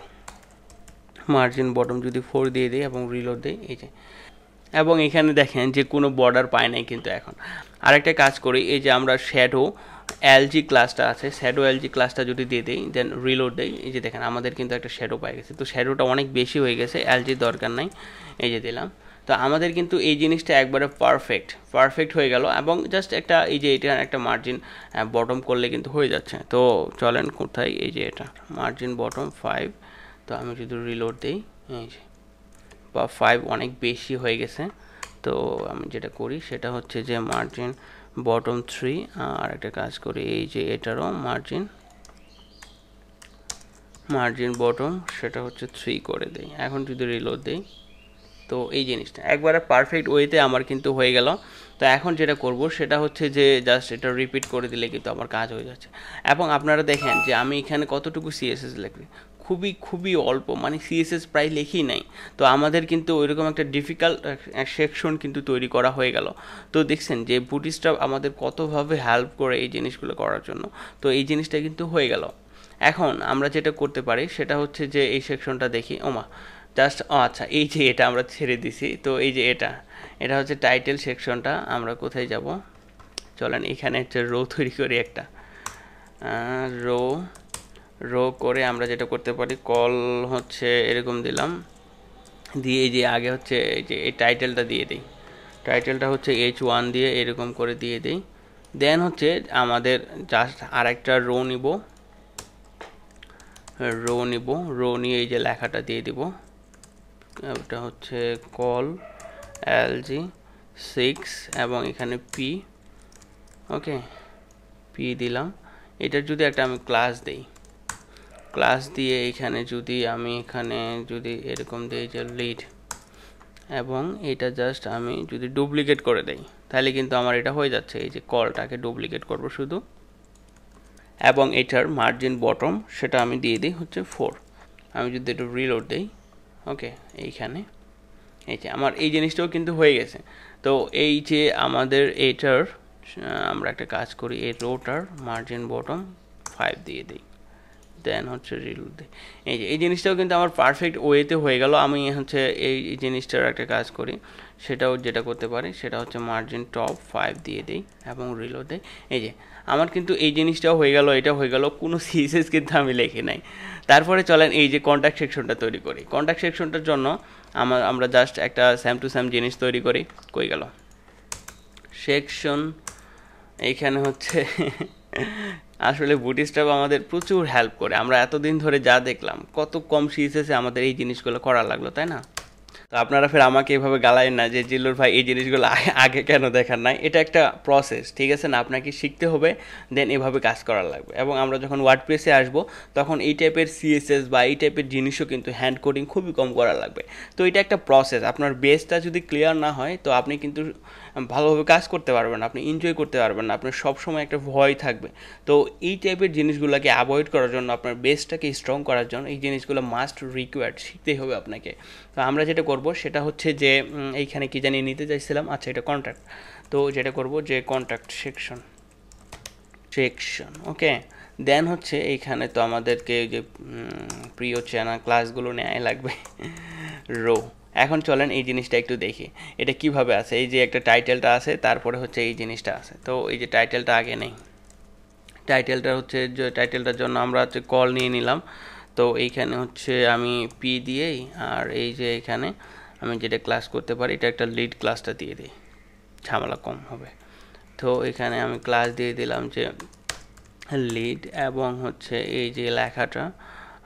মার্জিন বটম যদি 4 দিয়ে দিই এবং রিলোড দিই, এই যে, এবং এখানে দেখেন যে কোনো বর্ডার পায় নাই কিন্তু। এখন আরেকটা কাজ করি, এই যে আমরা শ্যাডো এলজি ক্লাসটা আছে, শ্যাডো এলজি ক্লাসটা যদি দিয়ে দিই, দেন রিলোড দেই, এই যে দেখেন আমাদের কিন্তু একটা শ্যাডো পাই গেছে। তো শ্যাডোটা অনেক বেশি হয়ে গেছে, এলজির দরকার নাই, এই যে দিলাম। তো আমাদের কিন্তু এই জিনিসটা একবারে পারফেক্ট হয়ে গেল। এবং জাস্ট একটা এই যে এটা একটা মার্জিন বটম করলে কিন্তু হয়ে যাচ্ছে। তো চলেন কোথায়, এই যে এটা মার্জিন বটম 5। তো আমি যদি রিলোড দিই, এই যে 5 অনেক বেশি হয়ে গেছে। তো আমি যেটা করি সেটা হচ্ছে যে মার্জিন বটম 3, আর একটা কাজ করি এই যে এটারও মার্জিন বটম সেটা হচ্ছে 3 করে দেই। এখন যদি রিলোড দেই, তো এই জিনিসটা একবারে পারফেক্ট ওয়েতে আমার কিন্তু হয়ে গেল। তো এখন যেটা করব সেটা হচ্ছে যে জাস্ট এটা রিপিট করে দিলে কিন্তু আমার কাজ হয়ে যাচ্ছে। এবং আপনারা দেখেন যে আমি এখানে কতটুকু সিএসএস লিখি, খুবই অল্প, মানে সিএসএস প্রায় লিখি নাই। তো আমাদের কিন্তু ওইরকম একটা ডিফিকাল্ট সেকশন কিন্তু তৈরি করা হয়ে গেল। তো দেখছেন যে বুটস্ট্র্যাপ আমাদের কতভাবে হেল্প করে এই জিনিসগুলো করার জন্য। তো এই জিনিসটা কিন্তু হয়ে গেল। এখন আমরা যেটা করতে পারি সেটা হচ্ছে যে এই সেকশনটা দেখি, ওমা জাস্ট আচ্ছা এই যে এটা আমরা ছেড়ে দিছি। তো এই যে এটা হচ্ছে টাইটেল সেকশনটা। আমরা কোথায় যাব, চলেন এখানে হচ্ছে রো তৈরি করি একটা, রো করে আমরা যেটা করতে পারি, কল হচ্ছে এরকম দিলাম, দিয়ে এই যে আগে হচ্ছে এই যে এই টাইটেলটা দিয়ে দিই, টাইটেলটা হচ্ছে H1 দিয়ে এরকম করে দিয়ে দিই। দেন হচ্ছে আমাদের জাস্ট আর একটা রো নিয়ে এই যে লেখাটা দিয়ে দিব, ওটা হচ্ছে কল এলজি 6 এবং এখানে পি, ওকে পি দিলাম। এটার যদি একটা আমি ক্লাস দিয়ে এখানে যদি আমি যদি এরকম দিই যে লিড, এবং এটা জাস্ট আমি যদি ডুপ্লিকেট করে দেই, তাহলে কিন্তু আমার এটা হয়ে যাচ্ছে। এই যে কলটাকে ডুপ্লিকেট করব শুধু, এবং এটার মার্জিন বটম সেটা আমি দিয়ে দিই হচ্ছে 4। আমি যদি একটু রিলোড দিই, ওকে এইখানে এই যে আমার এই জিনিসটাও কিন্তু হয়ে গেছে। তো এই যে আমাদের এটার আমরা একটা কাজ করি, এই রোটার মার্জিন বটম 5 দিয়ে দিই, দেন হচ্ছে রিলোড দিই। এই যে এই জিনিসটাও কিন্তু আমার পারফেক্ট ওয়েতে হয়ে গেল। আমি হচ্ছে এই জিনিসটার একটা কাজ করি, সেটাও যেটা করতে পারি সেটা হচ্ছে মার্জিন টপ 5 দিয়ে দিই এবং রিলোড দিই। এই যে আমার কিন্তু এই জিনিসটাও হয়ে গেল, এটা হয়ে গেল, কোনো সিএসএস কিন্তু আমি লিখি নাই। তারপরে চলেন এই যে কন্ট্যাক্ট সেকশনটা তৈরি করি। কন্ট্যাক্ট সেকশনটার জন্য আমরা জাস্ট একটা সেম টু সেম জিনিস তৈরি করি। কই গেল সেকশন, এইখানে হচ্ছে আসলে বুটস্ট্র্যাপ আমাদের প্রচুর হেল্প করে। আমরা এতদিন ধরে যা দেখলাম, কত কম সিএসএসে আমাদের এই জিনিসগুলো করা লাগলো, তাই না? তো আপনারা ফের আমাকে এভাবে গালায়েন না যে জিল্লুর ভাই এই জিনিসগুলো আগে কেন দেখার নাই। এটা একটা প্রসেস, ঠিক আছে না? আপনাকে শিখতে হবে, দেন এভাবে কাজ করার লাগবে। এবং আমরা যখন ওয়ার্ডপ্রেসে আসবো তখন এই টাইপের সিএসএস বা এই টাইপের জিনিসও কিন্তু হ্যান্ড কোডিং খুবই কম করা লাগবে। তো এটা একটা প্রসেস। আপনার বেসটা যদি ক্লিয়ার না হয় তো আপনি কিন্তু ভালোভাবে কাজ করতে পারবেন না, আপনি এনজয় করতে পারবেন না, আপনার সবসময় একটা ভয় থাকবে। তো এই টাইপের জিনিসগুলোকে অ্যাভয়েড করার জন্য, আপনার বেসটাকে স্ট্রং করার জন্য এই জিনিসগুলো মাস্ট রিকোয়ার্ড, শিখতেই হবে আপনাকে। তো আমরা যেটা করব সেটা হচ্ছে যে এইখানে কি জানি নিতে চাইছিলাম, আচ্ছা এটা কন্ট্যাক্ট। তো যেটা করব যে কন্ট্যাক্ট সেকশন, ওকে। দেন হচ্ছে এইখানে তো আমাদেরকে যে প্রিয় চ্যানেল ক্লাসগুলো নেওয়াই লাগবে, রো। এখন চলেন এই জিনিসটা একটু দেখি এটা কিভাবে আছে। এই যে একটা টাইটেলটা আছে, তারপরে হচ্ছে এই জিনিসটা আছে। তো এই যে টাইটেলটা আগে নেই, টাইটেলটা হচ্ছে যে টাইটেলটার জন্য আমরা হচ্ছে কল নিয়ে নিলাম। তো এইখানে হচ্ছে আমি পি দিয়েই, আর এই যে এখানে আমি যেটা ক্লাস করতে পারি, এটা একটা লিড ক্লাসটা দিয়ে দিই, ঝামেলা কম হবে। তো এখানে আমি ক্লাস দিয়ে দিলাম যে লিড, এবং হচ্ছে এই যে লেখাটা,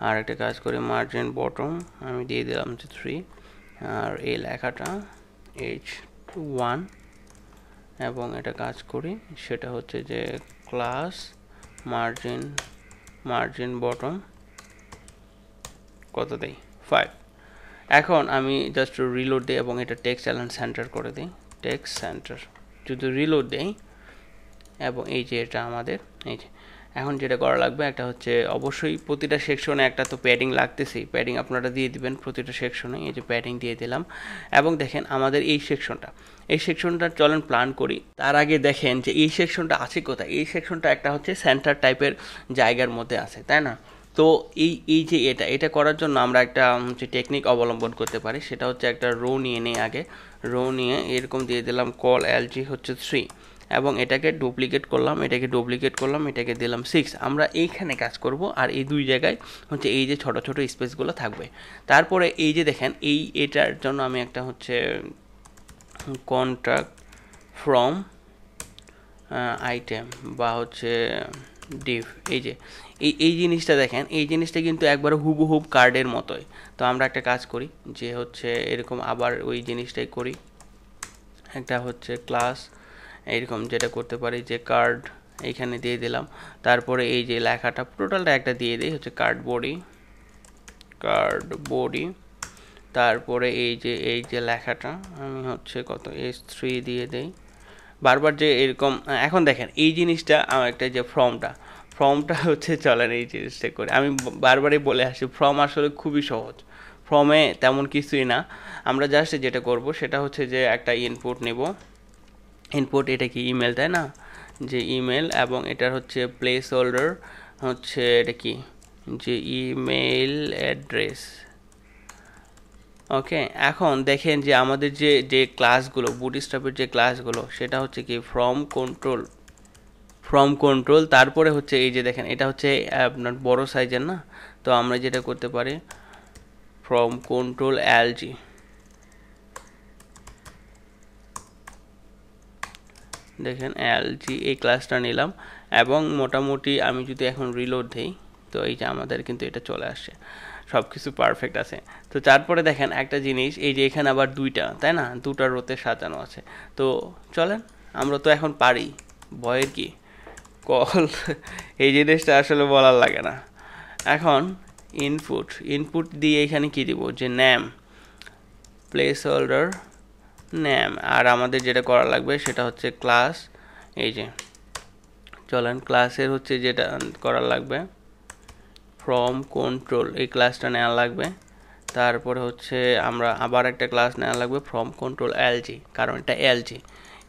আর একটা কাজ করে মার্জিন বটম আমি দিয়ে দিলাম যে 3, আর এই লেখাটা H1, এবং এটা কাজ করি সেটা হচ্ছে যে ক্লাস মার্জিন বটম কত দেই, 5। এখন আমি জাস্ট রিলোড দিই এবং এটা টেক্সট অ্যালাইন সেন্টার করে দিই, টেক্সট সেন্টার। যদি রিলোড দেই এবং এই যে এটা আমাদের এই যে, এখন যেটা করা লাগবে একটা হচ্ছে অবশ্যই প্রতিটা সেকশনে একটা তো প্যাডিং লাগতেছেই, প্যাডিং আপনারা দিয়ে দিবেন প্রতিটা সেকশনে। এই যে প্যাডিং দিয়ে দিলাম। এবং দেখেন আমাদের এই সেকশনটা চলেন প্ল্যান করি। তার আগে দেখেন যে এই সেকশনটা আছে কোথায়। এই সেকশনটা একটা হচ্ছে সেন্টার টাইপের জায়গার মধ্যে আছে, তাই না? তো এই যে এটা করার জন্য আমরা একটা হচ্ছে টেকনিক অবলম্বন করতে পারি, সেটা হচ্ছে একটা রো নিয়ে নেই। আগে রো নিয়ে এরকম দিয়ে দিলাম কল এলজি হচ্ছে 3, এবং এটাকে ডুপ্লিকেট করলাম, এটাকে দিলাম 6। আমরা এইখানে কাজ করব, আর এই দুই জায়গায় হচ্ছে এই যে ছোট ছোট স্পেসগুলো থাকবে। তারপরে এই যে দেখেন এটার জন্য আমি একটা হচ্ছে কন্ট্যাক্ট ফ্রম আইটেম বা হচ্ছে ডিভ, এই যে এই জিনিসটা দেখেন, এই জিনিসটা কিন্তু একবার হুবহুব কার্ডের মতোই। তো আমরা একটা কাজ করি যে হচ্ছে এরকম আবার ওই জিনিসটাই করি, একটা হচ্ছে ক্লাস এইরকম যেটা করতে পারি যে কার্ড এইখানে দিয়ে দিলাম। তারপরে এই যে লেখাটা টোটালটা একটা দিয়ে দিই হচ্ছে কার্ড বডি। তারপরে এই যে লেখাটা আমি হচ্ছে কত S3 দিয়ে দেই। বারবার যে এরকম এখন দেখেন এই জিনিসটা আমার একটা যে ফর্মটা হচ্ছে চলেন এই জিনিসটা করে আমি বারবারই বলে আসি, ফর্ম আসলে খুবই সহজ। ফর্মে তেমন কিছুই না, আমরা জাস্ট যেটা করব সেটা হচ্ছে যে একটা ইনপুট নেব। ইনপুট এটা কি ইমেল, তাই না? যে ইমেল, এবং এটার হচ্ছে প্লেস হোল্ডার হচ্ছে এটা কি যে ইমেল অ্যাড্রেস। ওকে, এখন দেখেন যে আমাদের যে ক্লাসগুলো বুটস্ট্র্যাপের যে ক্লাসগুলো সেটা হচ্ছে কি ফ্রম কন্ট্রোল। তারপরে হচ্ছে এই যে দেখেন এটা হচ্ছে আপনার বড় সাইজের না, তো আমরা যেটা করতে পারি ফ্রম কন্ট্রোল এলজি, দেখেন এলজি এই ক্লাসটা নিলাম, এবং মোটামুটি আমি যদি এখন রিলোড দিই তো এই যে আমাদের কিন্তু এটা চলে আসছে, সব কিছু পারফেক্ট আছে। তো তারপরে দেখেন একটা জিনিস, এই যে এখানে আবার দুইটা, তাই না, দুটা রোতে সাজানো আছে। তো চলেন আমরা তো এখন পারি, ভয়ের কি কল এই জিনিসটা আসলে বলার লাগে না। এখন ইনপুট দিয়ে এখানে কি দিব যে নেম, প্লেস হোল্ডার নেম, আর আমাদের যেটা করা লাগবে সেটা হচ্ছে ক্লাস। এই যে চলেন ক্লাসের হচ্ছে যেটা করা লাগবে ফ্রম কন্ট্রোল, এই ক্লাসটা নেওয়া লাগবে। তারপরে হচ্ছে আমরা আবার একটা ক্লাস নেওয়া লাগবে ফ্রম কন্ট্রোল এলজি, কারণ এটা এলজি।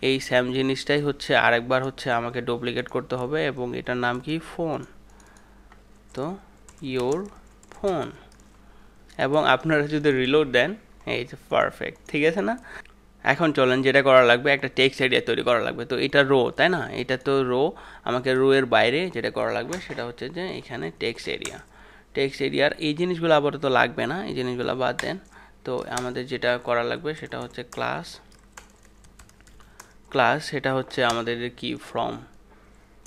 এই সেম জিনিসটাই হচ্ছে আরেকবার হচ্ছে আমাকে ডুপ্লিকেট করতে হবে, এবং এটার নাম কি ফোন। তো ইয়োর ফোন, এবং আপনারা যদি রিলোড দেন এই যে পারফেক্ট, ঠিক আছে না? এখন চলেন যেটা করা লাগবে একটা টেক্সট এরিয়া তৈরি করা লাগবে। তো এটা রো, তাই না, এটা তো রো, আমাকে রো এর বাইরে যেটা করা লাগবে সেটা হচ্ছে যে এখানে টেক্সট এরিয়ার এই জিনিসগুলো আপাতত লাগবে না, এই জিনিসগুলো বাদ দেন। তো আমাদের যেটা করা লাগবে সেটা হচ্ছে ক্লাস, সেটা হচ্ছে আমাদের কি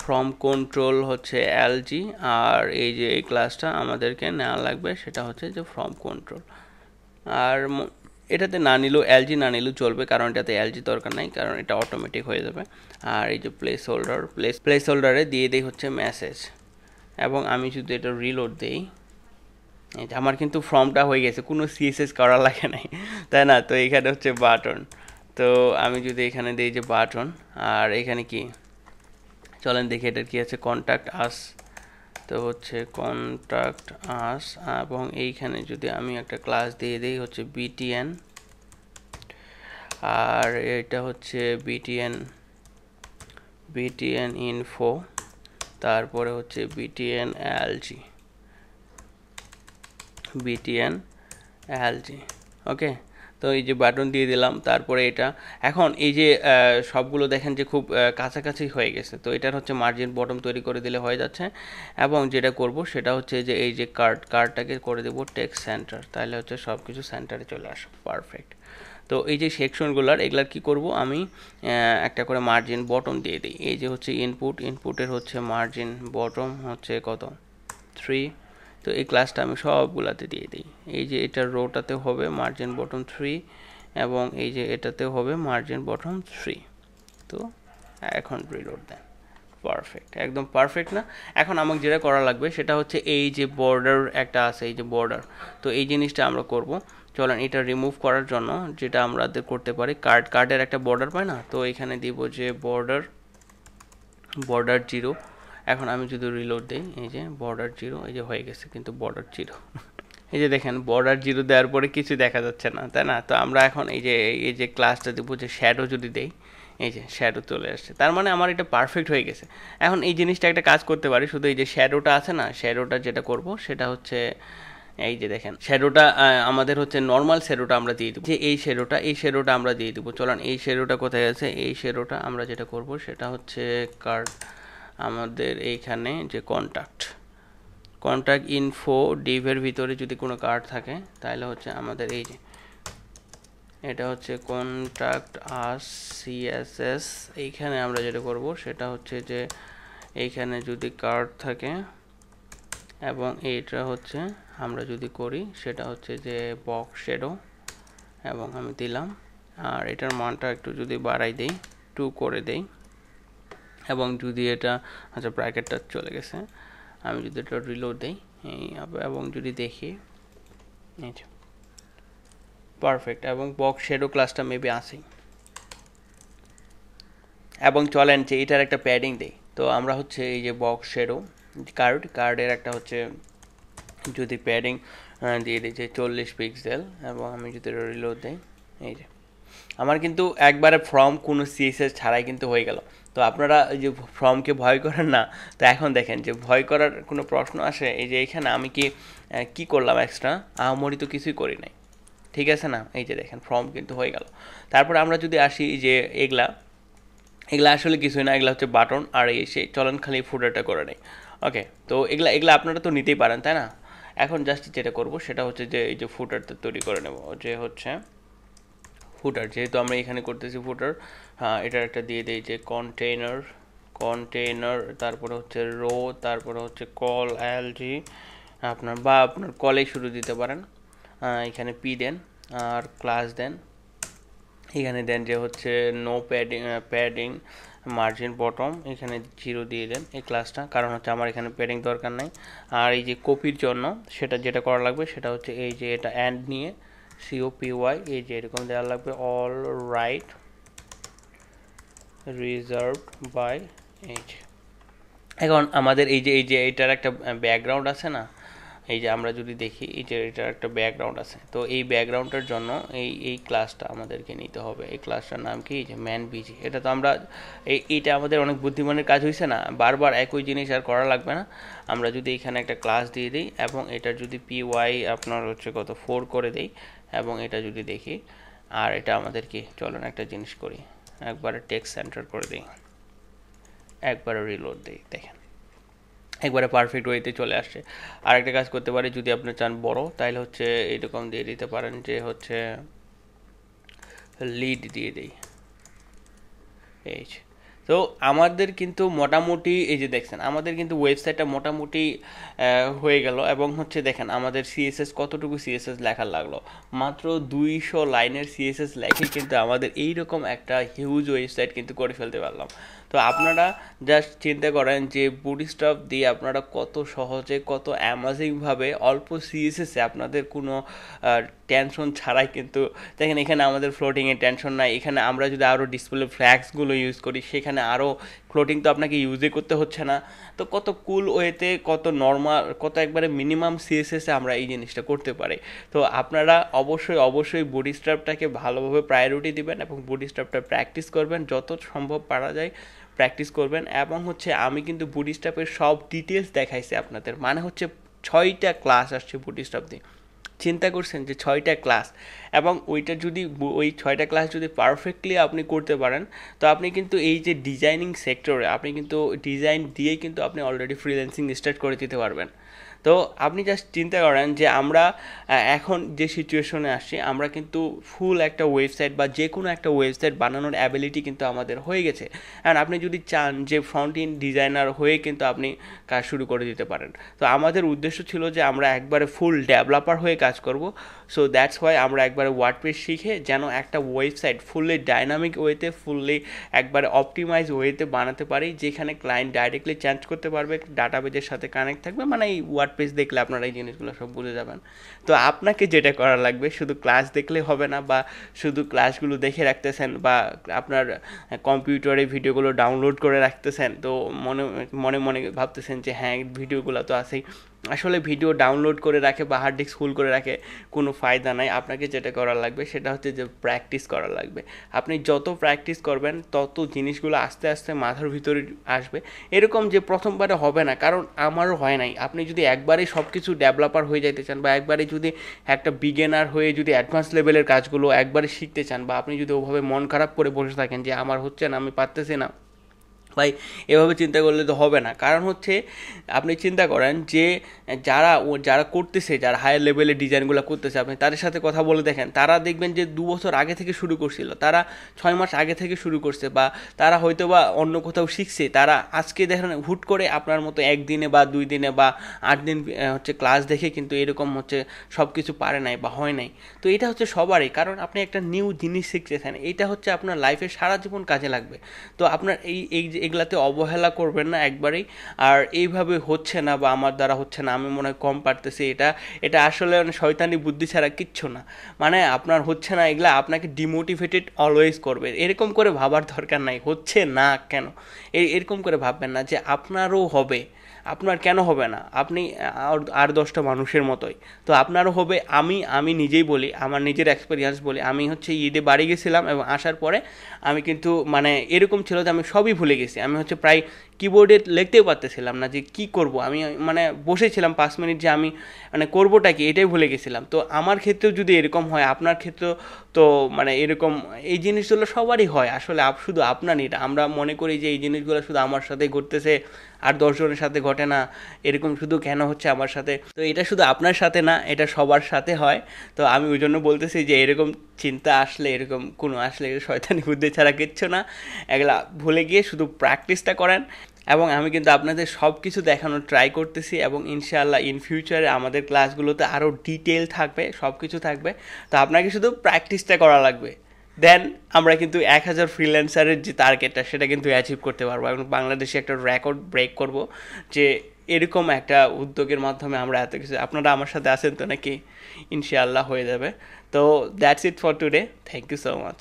ফ্রম কন্ট্রোল হচ্ছে এলজি, আর এই যে এই ক্লাসটা আমাদেরকে নেওয়া লাগবে সেটা হচ্ছে যে ফ্রম কন্ট্রোল। আর এটাতে না নিলেও এলজি না নিলেও চলবে, কারণ এটাতে এলজি দরকার নাই, কারণ এটা অটোমেটিক হয়ে যাবে। আর এই যে প্লেস হোল্ডারে দিয়ে দিই হচ্ছে মেসেজ, এবং আমি যদি এটা রিলোড দিই আমার কিন্তু ফর্মটা হয়ে গেছে, কোনো সিএসএস করা লাগে নাই, তাই না? তো এখানে হচ্ছে বাটন, তো আমি যদি এখানে দিই যে বাটন, আর এখানে কি চলেন দেখি এটার কি আছে কন্ট্যাক্ট আস, তো হচ্ছে কন্ট্যাক্ট আস, এবং এইখানে যদি আমি একটা ক্লাস দিয়ে দিই হচ্ছে বিটিএন, আর এটা হচ্ছে বিটিএন ইনফো, তারপরে হচ্ছে বিটিএন এলজি। ওকে, তো এই যে বাটন দিয়ে দিলাম, তারপরে এটা এখন এই যে সবগুলো দেখেন যে খুব কাছাকাছি হয়ে গেছে। তো এটার হচ্ছে মার্জিন বটম তৈরি করে দিলে হয়ে যাচ্ছে, এবং যেটা করব সেটা হচ্ছে যে এই যে কার্ডটাকে করে দেবো টেক্সট সেন্টার, তাহলে হচ্ছে সব কিছু সেন্টারে চলে আসে, পারফেক্ট। তো এই যে সেকশনগুলার এগুলার কি করব আমি একটা করে মার্জিন বটম দিয়ে দিই। এই যে হচ্ছে ইনপুটের হচ্ছে মার্জিন বটম হচ্ছে কত 3, তো এই ক্লাসটা আমি সবগুলাতে দিয়ে দিই। এই যে এটার রোটাতে হবে মার্জিন বটম 3, এবং এই যে এটাতে হবে মার্জিন বটম 3। তো এখন রিলোড দেন, পারফেক্ট, একদম পারফেক্ট না? এখন আমাকে যেটা করা লাগবে সেটা হচ্ছে এই যে বর্ডার একটা আছে, এই যে বর্ডার, তো এই জিনিসটা আমরা করব। চলেন এটা রিমুভ করার জন্য যেটা আমরা করতে পারি কার্ডের একটা বর্ডার পাই না, তো এখানে দিব যে বর্ডার 0। এখন আমি যদি রিলোড দিই এই যে বর্ডার 0, এই যে হয়ে গেছে কিন্তু বর্ডার 0 এই যে দেখেন বর্ডার 0 দেওয়ার পরে কিছু দেখা যাচ্ছে না, তাই না? তো আমরা এখন এই যে ক্লাসটা দেবো যে শ্যাডো যদি দেই, এই যে শ্যাডো চলে আসছে, তার মানে আমার এটা পারফেক্ট হয়ে গেছে। এখন এই জিনিসটা একটা কাজ করতে পারি, শুধু এই যে শ্যাডোটা আছে না, শ্যাডোটা যেটা করব সেটা হচ্ছে এই যে দেখেন শ্যাডোটা আমাদের হচ্ছে নর্মাল শ্যাডোটা আমরা দিয়ে দেবো, যে এই শ্যাডোটা আমরা দিয়ে দেবো। চলুন এই শ্যাডোটা কোথায় আছে, এই শ্যাডোটা আমরা যেটা করব সেটা হচ্ছে কার্ড, আমাদের এইখানে যে কন্ট্যাক্ট ইনফো ডিভের ভিতরে যদি কোনো কার্ড থাকে তাহলে হচ্ছে আমাদের এই যে এটা হচ্ছে কন্ট্যাক্ট আস সিএসএস, এইখানে আমরা যেটা করব সেটা হচ্ছে যে এইখানে যদি কার্ড থাকে এবং এইটা হচ্ছে আমরা যদি করি সেটা হচ্ছে যে বক্স শ্যাডো, এবং আমি দিলাম, আর এটার মানটা একটু যদি বাড়াই দেই 2 করে দেই, এবং যদি এটা আচ্ছা ব্র্যাকেটটা চলে গেছে, আমি যদি এটা রিলোড দেই এবং যদি দেখি এই যে পারফেক্ট, এবং বক্স শ্যাডো ক্লাসটা মেবি আসেই। এবং চলেন যে এটার একটা প্যাডিং দেই, তো আমরা হচ্ছে এই যে বক্স শ্যাডো কার্ডের একটা হচ্ছে যদি প্যাডিং দিয়ে দিই যে 40 পিক্সেল, এবং আমি যদি রিলোড দিই এই যে আমার কিন্তু একবারে ফ্রম কোনো সিএসএস ছাড়াই কিন্তু হয়ে গেল। তো আপনারা এই যে ফ্রমকে ভয় করেন না, তো এখন দেখেন যে ভয় করার কোনো প্রশ্ন আসে, এই যে এইখানে আমি কি করলাম এক্সট্রা, আহামরি তো কিছুই করি নাই, ঠিক আছে না? এই যে দেখেন ফর্ম কিন্তু হয়ে গেল। তারপর আমরা যদি আসি যে এগুলা আসলে কিছুই না, এগুলা হচ্ছে বাটন, আর এই সেই চলন খালি ফুটারটা করে নেই। ওকে, তো এগুলা আপনারা তো নিতেই পারেন, তাই না? এখন জাস্ট যেটা করব সেটা হচ্ছে যে এই যে ফুটারটা তৈরি করে নেব, যে হচ্ছে ফুটার, যেহেতু আমরা এখানে করতেছি ফুটার, হ্যাঁ এটার একটা দিয়ে দিই যে কন্টেইনার, তারপরে হচ্ছে রো, তারপরে হচ্ছে কল এলজি আপনার কলে শুরু দিতে পারেন, এখানে পি দেন আর ক্লাস দেন, এখানে দেন যে হচ্ছে নো প্যাডিং মার্জিন বটম, এখানে 0 দিয়ে দেন এই ক্লাসটা, কারণ হচ্ছে আমার এখানে প্যাডিং দরকার নাই। আর এই যে কপির জন্য সেটা যেটা করা লাগবে সেটা হচ্ছে এই যে এটা অ্যান্ড নিয়ে COPY এই যে এরকম দেওয়া লাগবে, all right reserved by H. এখন আমাদের এই যে এটার একটা ব্যাকগ্রাউন্ড আছে না, এই যে আমরা যদি দেখি এই যে এটার একটা ব্যাকগ্রাউন্ড আছে, তো এই ব্যাকগ্রাউন্ডের জন্য এই ক্লাসটা আমাদেরকে নিতে হবে। এই ক্লাসটার নাম কি, যে ম্যান বিজি। এটা তো আমরা এইটা আমাদের অনেক বুদ্ধিমানের কাজ হয়েছে না, বারবার একই জিনিস আর করা লাগবে না। আমরা যদি এখানে একটা ক্লাস দিয়ে দিই এবং এটার যদি PY আপনার হচ্ছে কত 4 করে দেই, এবং এটা যদি দেখি, আর এটা আমাদের কি, চলুন একটা জিনিস করি, একবারে টেক্সট সেন্টার করে দিই, একবারে রিলোড দিই, দেখেন একবারে পারফেক্ট ওয়েতে চলে আসছে। আরেকটা কাজ করতে পারি, যদি আপনি চান বড়, তাহলে হচ্ছে এরকম দিয়ে দিতে পারেন যে হচ্ছে লিড দিয়ে দিই এই। তো আমাদের কিন্তু মোটামুটি এই যে দেখছেন আমাদের কিন্তু ওয়েবসাইটটা মোটামুটি হয়ে গেল, এবং হচ্ছে দেখেন আমাদের সিএসএস কতটুকু সিএসএস লেখার লাগলো, মাত্র 200 লাইনের সিএসএস লেখে কিন্তু আমাদের এইরকম একটা হিউজ ওয়েবসাইট কিন্তু করে ফেলতে পারলাম। তো আপনারা জাস্ট চিন্তা করেন যে বুটস্ট্র্যাপ দিয়ে আপনারা কত সহজে কত অ্যামাজিংভাবে অল্প সিএসএসে আপনাদের কোনো টেনশন ছাড়াই কিন্তু দেখেন, এখানে আমাদের ফ্লোটিংয়ের টেনশন নাই, এখানে আমরা যদি আরও ডিসপ্লে ফ্ল্যাগসগুলো ইউজ করি সেখানে আরও ফ্লোটিং তো আপনাকে ইউজই করতে হচ্ছে না। তো কত কুল ওয়েতে, কত নর্মাল, কত একবারে মিনিমাম সিএসএসে আমরা এই জিনিসটা করতে পারি। তো আপনারা অবশ্যই বুটস্ট্র্যাপটাকে ভালোভাবে প্রায়োরিটি দিবেন এবং বুটস্ট্র্যাপটা প্র্যাকটিস করবেন, যত সম্ভব পারা যায় প্র্যাকটিস করবেন। এবং হচ্ছে আমি কিন্তু বুটস্ট্র্যাপের সব ডিটেলস দেখাইছি আপনাদের, মানে হচ্ছে 6টা ক্লাস আসছে বুটস্ট্র্যাপ দিয়ে। চিন্তা করছেন যে 6টা ক্লাস, এবং ওইটা যদি ওই 6টা ক্লাস যদি পারফেক্টলি আপনি করতে পারেন, তো আপনি কিন্তু এই যে ডিজাইনিং সেক্টরে আপনি কিন্তু ডিজাইন দিয়েই কিন্তু আপনি অলরেডি ফ্রিল্যান্সিং স্টার্ট করে দিতে পারবেন। তো আপনি জাস্ট চিন্তা করেন যে আমরা এখন যে সিচুয়েশনে আসছি, আমরা কিন্তু ফুল একটা ওয়েবসাইট বা যে কোনো একটা ওয়েবসাইট বানানোর অ্যাবিলিটি কিন্তু আমাদের হয়ে গেছে। অ্যান্ড আপনি যদি চান যে ফ্রন্ট এন্ড ডিজাইনার হয়ে কিন্তু আপনি কাজ শুরু করে দিতে পারেন। তো আমাদের উদ্দেশ্য ছিল যে আমরা একবারে ফুল ডেভেলপার হয়ে কাজ করব। সো দ্যাটস ওয়াই আমরা একবারে ওয়ার্ডপ্রেস শিখে যেন একটা ওয়েবসাইট ফুললি ডাইনামিক ওয়েতে, ফুললি একবারে অপটিমাইজ ওয়েতে বানাতে পারি, যেখানে ক্লায়েন্ট ডাইরেক্টলি চেঞ্জ করতে পারবে, ডাটাবেজের সাথে কানেক্ট থাকবে। মানে এই ওয়ার্ডপ্রেস দেখলে আপনারা এই জিনিসগুলো সব বুঝে যাবেন। তো আপনাকে যেটা করা লাগবে, শুধু ক্লাস দেখলে হবে না, বা শুধু ক্লাসগুলো দেখে রাখতেছেন, বা আপনার কম্পিউটারে ভিডিওগুলো ডাউনলোড করে রাখতেছেন, তো মনে মনে ভাবতেছেন যে হ্যাঁ ভিডিওগুলো তো আছেই, আসলে ভিডিও ডাউনলোড করে রাখে বা হার্ড ডিস্ক ফুল করে রাখে কোনো ফায়দা নাই। আপনাকে যেটা করা লাগবে সেটা হচ্ছে যে প্র্যাকটিস করা লাগবে। আপনি যত প্র্যাকটিস করবেন তত জিনিসগুলো আস্তে আস্তে মাথার ভিতরে আসবে। এরকম যে প্রথমবারে হবে না, কারণ আমারও হয় নাই। আপনি যদি একবারেই সব কিছু ডেভেলপার হয়ে যাইতে চান বা একবারে যদি একটা বিগিনার হয়ে যদি অ্যাডভান্স লেভেলের কাজগুলো একবারে শিখতে চান, বা আপনি যদি ওভাবে মন খারাপ করে বসে থাকেন যে আমার হচ্ছে না, আমি পারতেছি না, ভাই এভাবে চিন্তা করলে তো হবে না। কারণ হচ্ছে আপনি চিন্তা করেন যে যারা করতেছে, যারা হায়ার লেভেলের ডিজাইনগুলো করতেছে, আপনি তাদের সাথে কথা বলে দেখেন, তারা দেখবেন যে 2 বছর আগে থেকে শুরু করছিল, তারা 6 মাস আগে থেকে শুরু করছে, বা তারা হয়তো বা অন্য কোথাও শিখছে। তারা আজকে দেখেন হুট করে আপনার মতো একদিনে বা 2 দিনে বা 8 দিন হচ্ছে ক্লাস দেখে কিন্তু এরকম হচ্ছে সব কিছু পারে নাই বা হয় নাই। তো এটা হচ্ছে সবারই, কারণ আপনি একটা নিউ জিনিস শিখতেছেন, এটা হচ্ছে আপনার লাইফে সারা জীবন কাজে লাগবে। তো আপনার এই যে এগুলাতে অবহেলা করবেন না একবারেই। আর এইভাবে হচ্ছে না বা আমার দ্বারা হচ্ছে না, আমি মনে হয় কম পারতেছি, এটা এটা আসলে শয়তানি বুদ্ধি ছাড়া কিচ্ছু না। মানে আপনার হচ্ছে না, এগুলা আপনাকে ডিমোটিভেটেড অলওয়েজ করবে। এরকম করে ভাবার দরকার নাই হচ্ছে না কেন, এরকম করে ভাববেন না যে আপনারও হবে। আপনার কেন হবে না? আপনি আর 10টা মানুষের মতোই, তো আপনারও হবে। আমি নিজেই বলি, আমার নিজের এক্সপিরিয়েন্স বলি, আমি হচ্ছে ঈদে বাড়ি গেছিলাম এবং আসার পরে আমি কিন্তু মানে এরকম ছিল যে আমি সবই ভুলে গেছি। আমি হচ্ছে প্রায় কিবোর্ডে লিখতেও পারতেছিলাম না যে কি করব। আমি মানে বসেছিলাম 5 মিনিট যে আমি মানে করবোটা কি এটাই ভুলে গেছিলাম। তো আমার ক্ষেত্রেও যদি এরকম হয়, আপনার ক্ষেত্রেও তো মানে এরকম এই জিনিসগুলো সবারই হয় আসলে, শুধু আপনারই না। আমরা মনে করি যে এই জিনিসগুলো শুধু আমার সাথে ঘটতেছে আর 10 জনের সাথে ঘটে না, এরকম শুধু কেন হচ্ছে আমার সাথে। তো এটা শুধু আপনার সাথে না, এটা সবার সাথে হয়। তো আমি ওই জন্য বলতেছি যে এরকম চিন্তা আসলে, এরকম কোনো আসলে শয়তানি বুদ্ধি ছাড়া কিচ্ছু না। এগুলা ভুলে গিয়ে শুধু প্র্যাকটিসটা করেন। এবং আমি কিন্তু আপনাদের সব কিছু দেখানোর ট্রাই করতেছি, এবং ইনশাআল্লাহ ইন ফিউচারে আমাদের ক্লাসগুলোতে আরও ডিটেল থাকবে, সব কিছু থাকবে। তো আপনাকে শুধু প্র্যাকটিসটা করা লাগবে। দেন আমরা কিন্তু 1000 ফ্রিল্যান্সারের যে টার্গেটটা সেটা কিন্তু অ্যাচিভ করতে পারবো, এবং বাংলাদেশে একটা রেকর্ড ব্রেক করব যে এরকম একটা উদ্যোগের মাধ্যমে আমরা এত কিছু। আপনারা আমার সাথে আছেন তো নাকি? ইনশাআল্লাহ হয়ে যাবে। তো that's it for today, thank you so much.